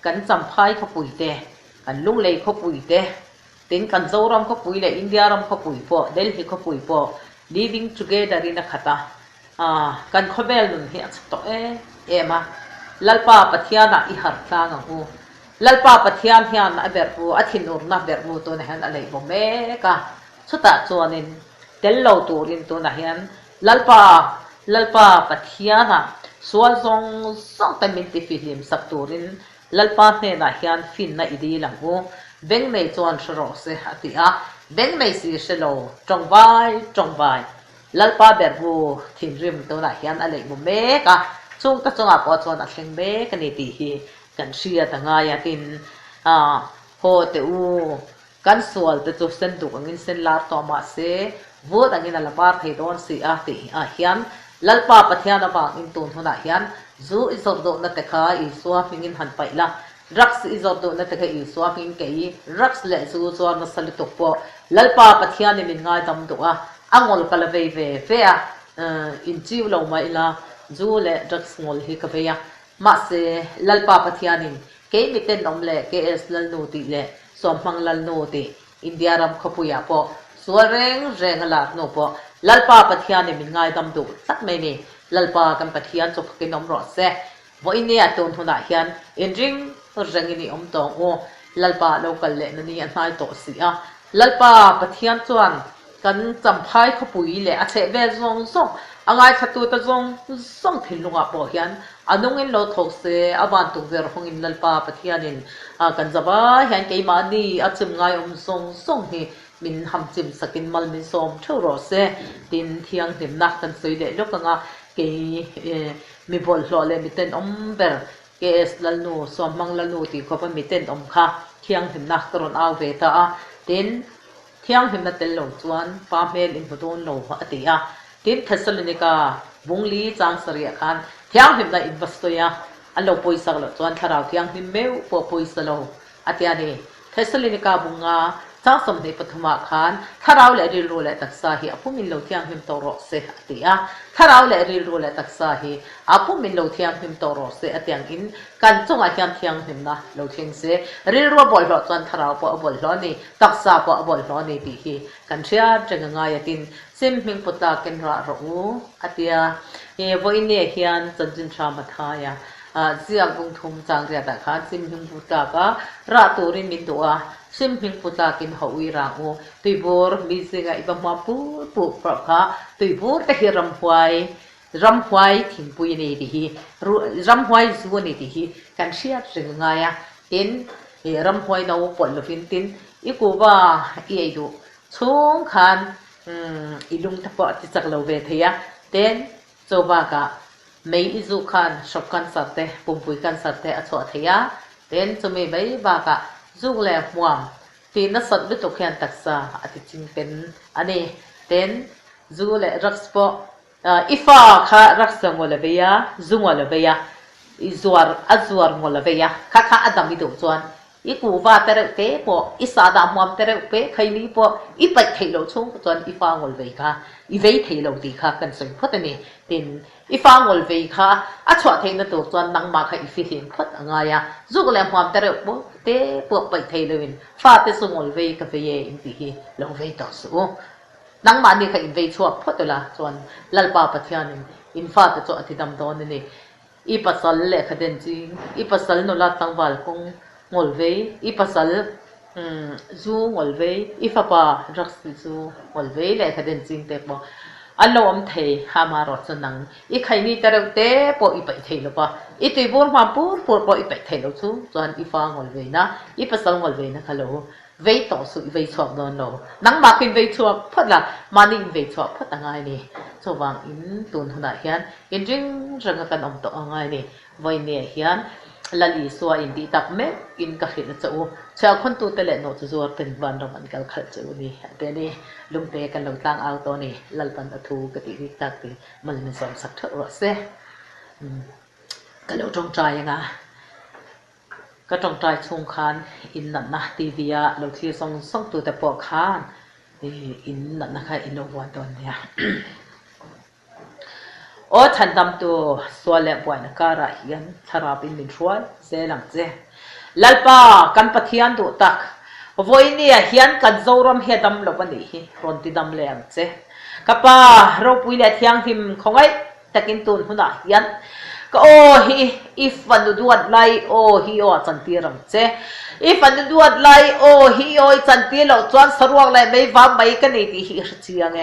kan champhai khapui te kan lunglei khapui te tin kan zoram khapui le india ram khapui po delhi khapui po living together in a khata kan khobel nun hi to ema lalpa pathiana I har tanga hu lalpa pathian hian a ber pu athinur na ber mu to na han alei bo me ka chuta chuanin tello turin to na hian lalpa pathiana sual zong song tamin ti film sak turin lalpa ne na hian fin na idi lang hu beng nei chuan shro se atia beng nei si shelo tongbai lalpa ber bu thin rim to na hian alei bo me ka chung ta chunga po chuan a thleng me ka ni ti hi kan ria ta nga ya tin ho te u kan sual te chu sen du angin sen lar to ma se vot angin ala par thei don si a ti a hian lalpa pathiana bang in tun hona hian zu izor do na te kha I swa mingin han paila drugs izor do na te kha I swa ming kei drugs le zu chuan na sali tok po lalpa pathiani min ngai dam do a angol kala ve a in chiu lo mai la zu le drugs ngol hi ka ve ya ma se lalpa pathianin ke miten nom le ke es lal no ti le sompang lal no ti india ram khapuya po suareng la no po lalpa pathiani min ngai dam du sat mai ni lalpa kan pathian chok ke nom ro se vo in ya ton thuna hian in ring reng ni om tong o lalpa local le na ni an hai to si a lalpa pathian chuan kan champhai khapui le a che be zong song angai khatu ta zong thilunga po hian anungin lo thok se awan tu ver hongin lalpa pathianin kan zaba hian ke ma ni achim ngai song hi min hamchim sakin mal min som thuro se tin thiang him nak kan soi le lokanga ke mi bol hlo le miten ber ke es lalnu som mang lalnu ti ko pa miten kha thiang him nak tron aw ve ta tin thiang him na tel lo chuan pa mel in bodon lo atia tin Thessalonica bungli chang saria khan thiang him na investoya alo poisa lo chuan tharau thiang him meu po poisa lo atia ni Thessalonica bunga cha som de pathuma khan tharau le ril ro le taksa hi apumin lo thiang him to ro se atia tharau le ril ro le taksa hi apumin lo thiang him to ro se atiang in kan chunga hian thiang him na lo thing se ril ro bol lo chuan tharau po bol lo ni taksa po bol lo ni ti hi kan thia trenga ya tin sim hing putla ken ra ro atia he voine hian chanjin tha ma tha ya zia bung thum chang ria ta khan sim hing putla ka ra turin min to a sim hing putla kin hoi ra o tuibor mi singa iba ma pu pra kha tuibor te hiram hwai thing pui ni ti hi ram hwai zu ni ti hi kan sia trenga ya tin ram hwai no pol lo fin tin ikuwa ei du chung khan ilung tapo ti chak lo ve theya ten choba ka mei izu khan shopkan sate pumpui kan sate acho theya ten chumi bai ba ka zuk le muam ti na sat bi to khian taksa ati ching pen ani ten zu le rakspo ifa kha raksa ngol be ya zungol be ya azwar ngol be ya kha adam mi do chuan ikuwa tere te po isada muam tere pe khaini po ipai thailo chung chuan ifa ngol ve kha I vei thailo ti kha kan soi photani tin ifa ngol ve kha a chwa theina to chuan nangma kha ifi hin phot anga ya zugla muam tere po te po pai thailoin fa te sungol ve ka ve ye in ti hi lo ve to su nangma ni kha in ve chwa photola chuan lalpa pathianin in fa te chu atidam don ni I pasal le khaden chi I pasal no la tangwal kong ngolvei I pasal zu ngolvei I fapa raksi zu ngolvei le khaden ching te po allo am thei hama ro chanang I khaini tarau te po I pai thei lo pa I tuibor ma pur po I pai thei lo chu chuan I fa ngolvei na I pasal ngolvei na khalo vei to su vei chok don lo nang ma kin vei chok photla mani vei chok phot angai ni chowang in tun huna hian in ring ranga kan om to angai ni voi ne hian lali suwa in di tak me in ka khina chau cha khon tu tele no chu zuar ten ban ram an kal khal chu ni te ni lumte kan lo tlang aw to ni lalpan athu ka ti ri tak ti mal ni som sak tho ro se ka lo tong trai nga ka tong trai chung khan in na na tv a lo thi song tu te po khan อินนั่นนะคะอินวัวดอนเนี่ยโอ้ฉันทำตัวสวเล่บวยนะการะเฮียนชาราบินมินช่วยเซลังเจลัลปากันปะเทียนดูตักวันนี้เฮียนกันโจรมเฮดำลบันนี้รอนติดำเลี้ยงเจกับป้าเราปุยเลียที่ยังหิมของไอ้ตะกินตุนหุ่นเฮียนก็โอ้ฮีอีฟันดูดไลโอ้ฮีโอจันทีรังเจอีฟันดูดไลโอ้ฮีโอจันทีเราจวนสรวงเลยไม่ว่าไม่กันนี่ที่ฮีเชียงไง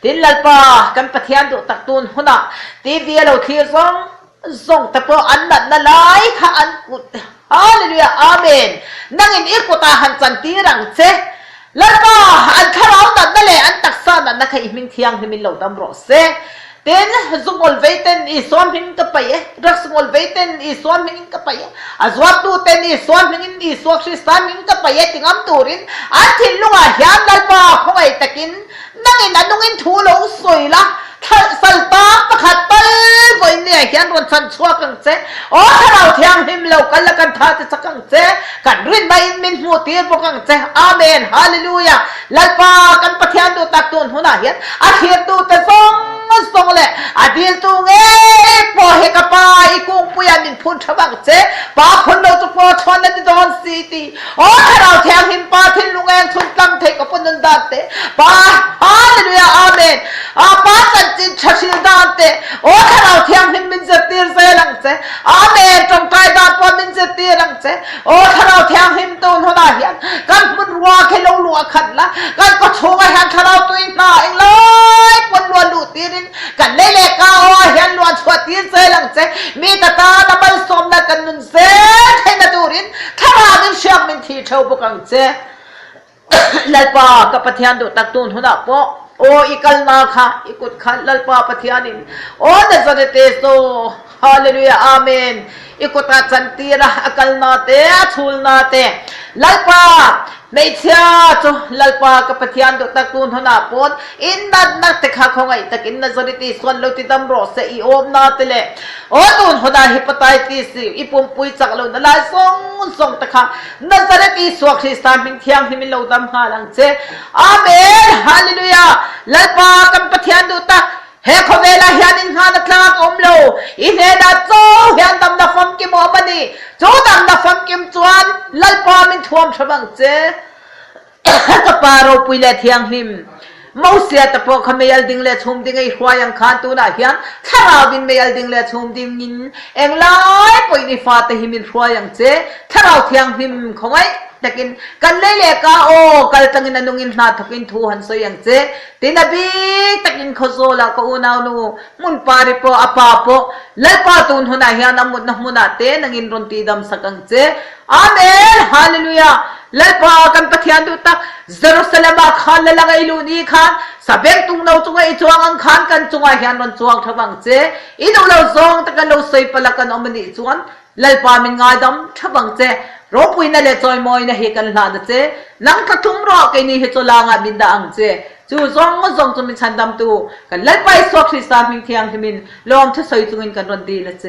ทีลัลปากันปะเทียนดูตักตุนหุ่นทีวีเราที่ส่งแต่พออันนั้นนั่นไลค่ะอันกุดฮาเลลูยาอาเมนนั่งอินอีกุตาหันจันทีรังเจแล้วก็อันข้าเราตัดนั่นแหละอันตักซานั่นนะคะอีมิงเทียงที่มินเราดำรอเซเต้นซุงอลเวเต้นอีสวนมิงกับไปรักซุงอลเวเต้นอีสวนมิงกับไปอาจวัดดูเต้นอีสวนมิงอีสวนคริสตันมิงกับไปติงอัมตูรินอันที่ลุงอาเฮียนดัลปาของไอ้ตะกินนั่งอินนั่งอินทูลงสวยละสัลตาประคัตเตอร์วันนี้เฮียนวันฉันชัวกังเจโอ้ถ้าเราเที่ยงหิมเรากันละกันท่าจะสักกังเจกันรินใบมินหัวตีพวกกังเจอาเมนฮาเลลูยาลัลปากันปะเทียนดูตักตุนหัวหน้าเฮียนอาเฮียนดูแต่ส่งเลยอดีตตัวเงี้ยพอเฮกับป้าอีกุ้งปุยามินพูนฉบังเจป้าคนเราจะพอชนในดอนซิตี้โอ้ถ้าเราเที่ยงหิมป้าที่ลุงเองชุนตั้งเทกับปนันดาเตป้าฮาเลลูยาอาเมนป้าสันจินชัชิลดาเตโอ้ถ้าเราเที่ยงหิมมินจะตีเซลังเจอาเมนจงใจดาปมินจะตีลังเจโอ้ถ้าเราเที่ยงหิมตูนหัวหน้าเฮียนกันมุนว่าแค่เราลัวขัดละกันก็โชว์ให้หันถ้าเราตัวเองหน้าเองเลยปนลัวลูตีรินกันเล่เล่ก้าวเฮียนล้วนชวดตีนเซลังเจมีตาตาดับเบิลสมนักกันนุนเซให้นาดูรินถ้าเราดิเชื่อมินทีเช่าบุกังเจลัลปากับปะเทียนดูตักตุนหัวหน้าปอโออีกัลนาค่ะอีกุดขันลัลปาปะเทียนินโอ้เนซาเรเตโซฮาเลลูยาอาเมนอีกุตาจันตีระอักัลนาเตชูลนาเตลัลปาไม่เชื่อจูลัลปากับปะเทียนดูตักตุนหัวหน้าปอนอินนัดนักเตะข้าของไอ้ตะกินนาซาเรติส่วนเราติดดำรอเสียอีโอมนาเตเลโอ้ตุนหัวหน้าฮิปไตติสอีปุ่มปุยจักเรานั่นแหละส่งตะข้านาซาเรติสวกคริสตานมิงเทียงที่มินเราดำหาลังเจอาเมนฮาเลลูยาลัลปากับปะเทียนดูตักเฮคเวลาเฮียนินหานักลากอมโลอินเฮดัดโซเฮียนดำนับฟัมกิมอมันนี่โจดำนับฟัมกิมจวนลัลปามินทวมฉบังเจกับปาโรปุยเลเทียงหิมมอเสียตะโปขมยัลดิงเลชุมดิงไอหัวยังขันตูน่าเฮียนถ้าเราบินเมยัลดิงเลชุมดิงนินเอ็งไล่ปุยนิฟาตหิมินหัวยังเจถ้าเราเทียงหิมของไอ้ตะกินกันเล่ๆก้าโอ้กันตั้งอินนุ่งอินนาทุกินทูหันโซยังเจตินาบีตะกินขโซลาก็อุณานูมุนปาริโปอปาโปลัลปาตุนหุนาเฮียนมุนนะมุนาเตนังอินรอนตีดัมสักังเจอาเมนฮาเลลูยาลัลปากันปะเทียนดูตักเยรูซาเล็มขันละลังไอลูนีขันสเปกตุงเราจงไอจวงอังขันกันจงไอเฮียนรอนจวงทบังเจอินูเราจงตะกันเราใส่ปลักกันอมันนี่จวนลัลปามินงายดำทบังเจโรปุยนั่นเลยจอยมอยนะเฮกันลาดเจนังกระทุ่มรอกันนี่เฮจลางาบินดาอังเจจูซองก็ซองจุมินชันดำตูกันลัลปาสวกคริสตานมิงเทียงที่มินลอมทุสอยจุงินกันรอนดีละเจ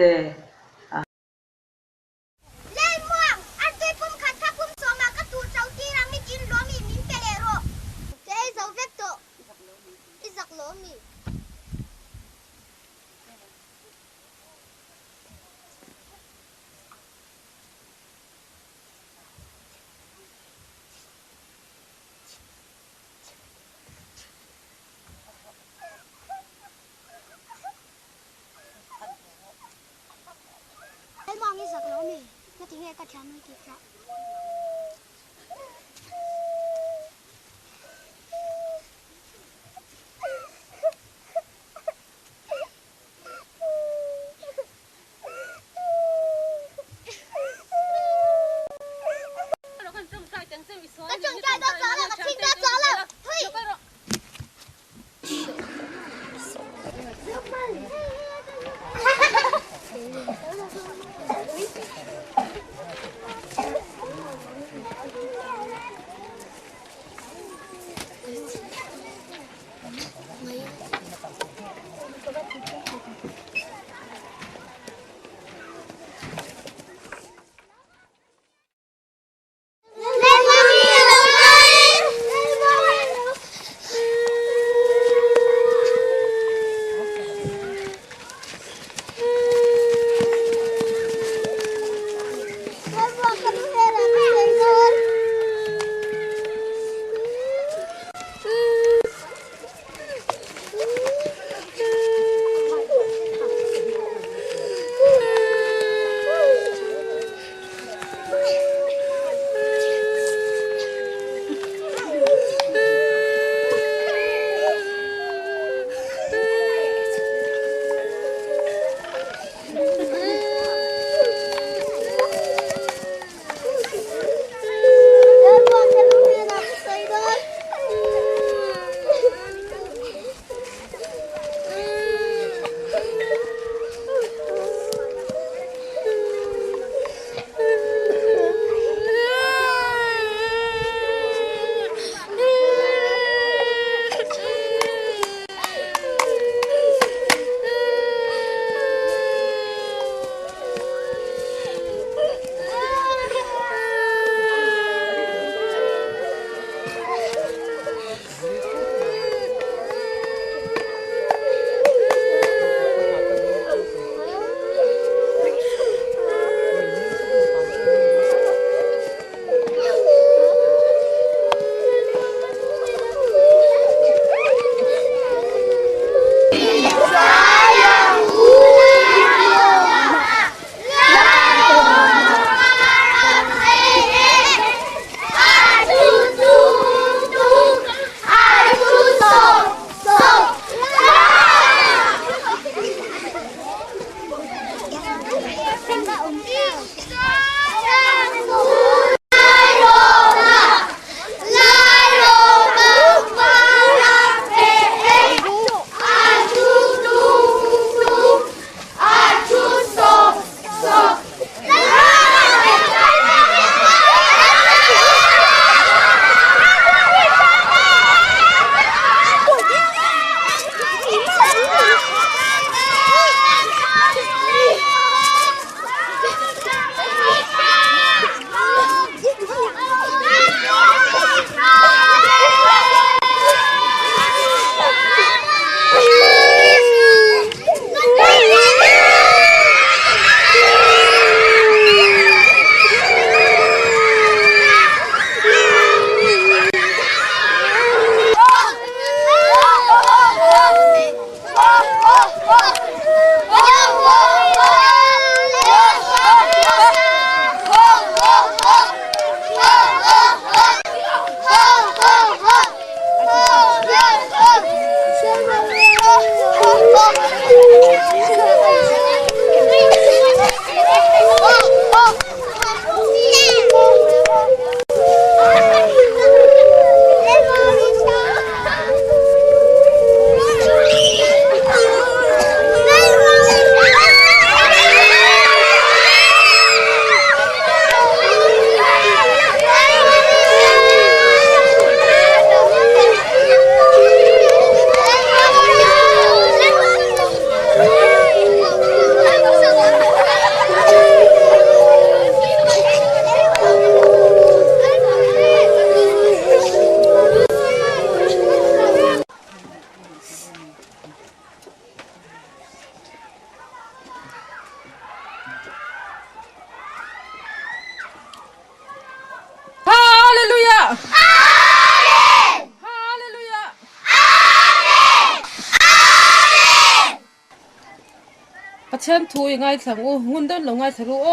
เช่นทุยง่ายสังอูงุนดันลงง่ายทะลุโอ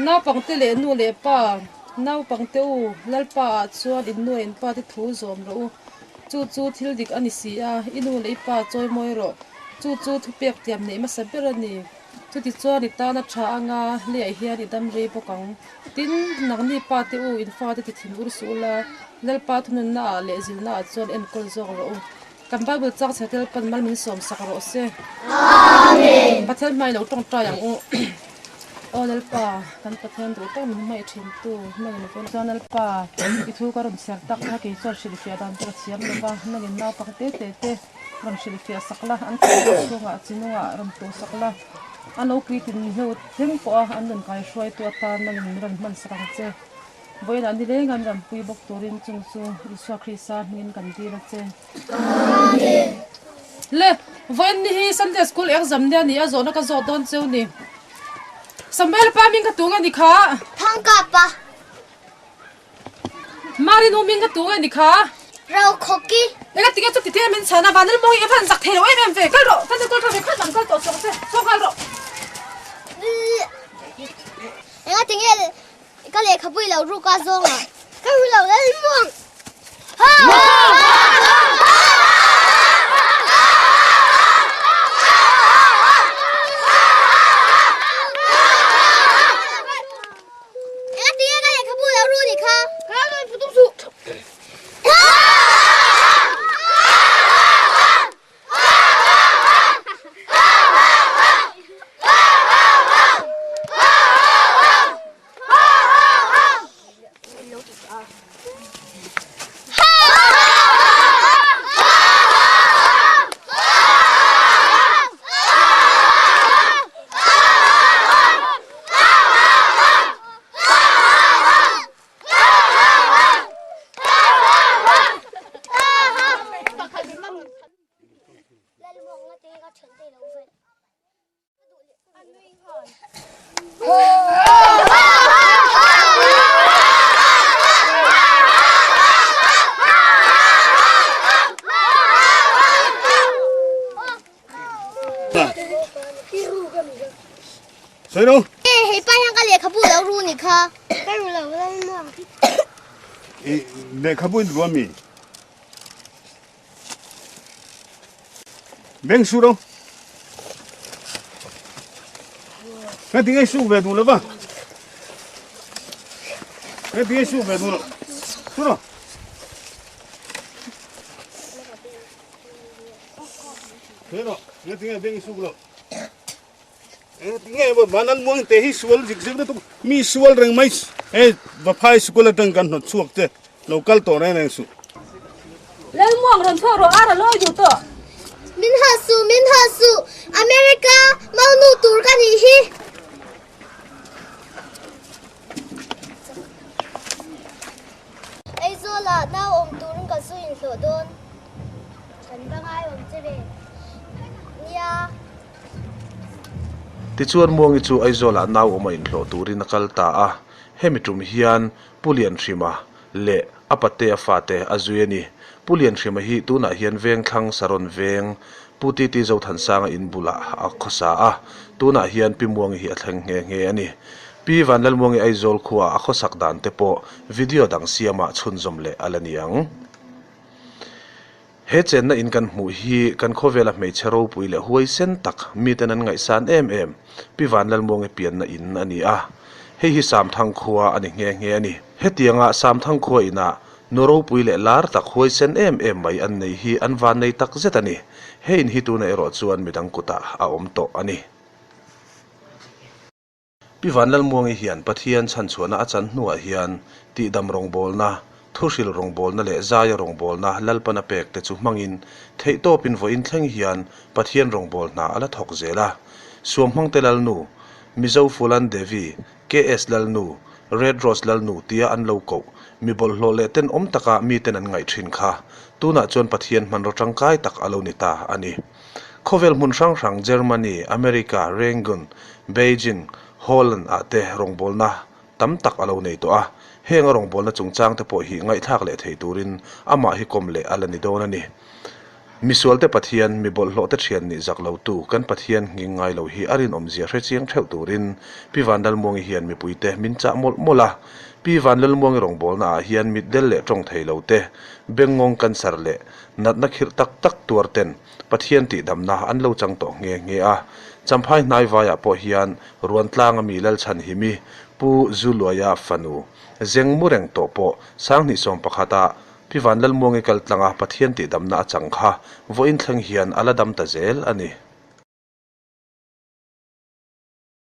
น้าปังเตเลนูเลป้าน้าปังเตอูลัลป้าชวนอินนูเอ็นป้าที่ทูซอมรูจูทิลดิกอันิสีอาอินูเลป้าจอยมอยโรจูทุเปียกเตียมเนี่ยมาสับเปรนีทุติจวนิตานัชชาอ่างเลี้ยเฮียนิดำเรียบกังตินนักนี่ป้าเตอูอินฟ้าที่ทิมอุรสูลาลัลป้าทุนน่าเลซิลน่าจวนเอ็นคอลซอโรกันบ้าบุตรจากเสด็จปันมัลมินสมสักโรเซอาเมนประเทศไม่เราต้องตายอย่างโอ้นัลป้ากันประเทศเราต้องไม่ชิมตู้นั่งในคนจอนัลป้าอีทุกการุณเสียตักนักอิสระศิลปินดันตระเสียมลงว่านั่งในนาปักเตรันศิลปินสักละอันที่ช่วงจินว่ารำตัวสักละอันเอาคริตินหิวเทมปัวอันนั้นกายช่วยตัวตานั่งในรันมันสักเจบ่อยนั้นที่เรื่องการรำปุยบกตัวรินจงซูอิสระคริสต์มีนกันดีละเจเล่วันนี้ซันเดย์สคูลเอ็กซัมเนี่ยนี่อาจจะนักจอดอนเจ้านี่สมัยละป้ามิงกระตุ้งอันนี้ค่ะพังกับปะมารินูมิงกระตุ้งอันนี้ค่ะเราคุกกี้เด็กที่แกจุดที่มันชนะบ้านนั้นมองอีพันสักเทโร่เอ็มเฟกันหรอท่านจะกดทำให้ขั้นหลังก็ต่อส่งเสส่งกันหรอเอ็งที่แกก็เลยขับไปแล้วรูกาส่งอ่ะก็รู้แล้วได้มั้งฮ่าใช่เนาะเฮ้ยป้ายังก็เลยขับไปแล้วรู้นี่ค่ะก็รู้แล้วได้มั้งเด็กขับไปดูว่ามีแบงค์สูโร่ Nga tingay su ve du la ba. Nga tingay su ve du la. Suno. Pero, nga tingay bengi su lo. Tingay ba banan mo te hi sual jigsig na to. Mi sual reng mais. Va phai school tang kan no chuak te. Local to na su. Lel muang ron thoro ara lo ju to. Min hasu America mau nu tur kan hi ai zo la na om turun ka su in so don chan ba ngai om chebe nia ti chuan muang I chu aizola naw oma in hlo turin akal ta a hemitum hian pulian thima le apate afate azueni pulian thima hi tuna hian veng thlang saron veng puti ti zo than sanga in bula a khosa a tuna hian pimuang hi athleng nge ani pi vanlal muang aizol khuwa a khosak dan te po video dang siama chhunzom le alaniang he chen na in kan mu hi kan khovela mei chero puile huai sen tak mi tenan ngai san em pi vanlal muang pian na in ani a he hi sam thang khuwa ani nge ani he tianga sam thang khuwa ina noro puile lar tak huai sen em mai an nei hi an van nei tak zetani he in hi tu na ero chuan midang kuta a om to ani pi vanlal muang hian pathian chan chuana achan hnuah hian ti dam rong bolna thusil rong bolna le zaya rong bolna lalpana pek te chu mangin theito pin voin thleng hian pathian rong bolna ala thok zela suam hmang telal nu mizo fulan devi ks lal nu red rose lal nu tia an lo ko mi bol hlo le ten om taka mi ten an ngai thin kha tuna chon pathian man ro tangkai tak alo ni ta ani khovel mun sang Germany America Rangoon Beijing Holland ate rong bolna tam tak alo nei to a henga rong bolna chungchang te po hi ngai thak le thei turin ama hi kom le alani don ani misual te pathian mi bol hlo te thian ni zak lo tu kan pathian ngingai lo hi arin om zia hre chiang theu turin pi vandal mongi hian mi puite min cha mol mola pi vanlal mongi rong bolna hian mit del le tong thei lo te bengong kan sar le nat na khir tak tak tuarten pathian ti damna an lo chang to nge a champhai nai waya po hian ruan tlang mi lal chan hi mi pu zuluaya fanu zeng mureng to po sang ni som pakhata pi vanlal mongi kal tlanga pathian ti damna changkha voin thleng hian ala dam ta zel ani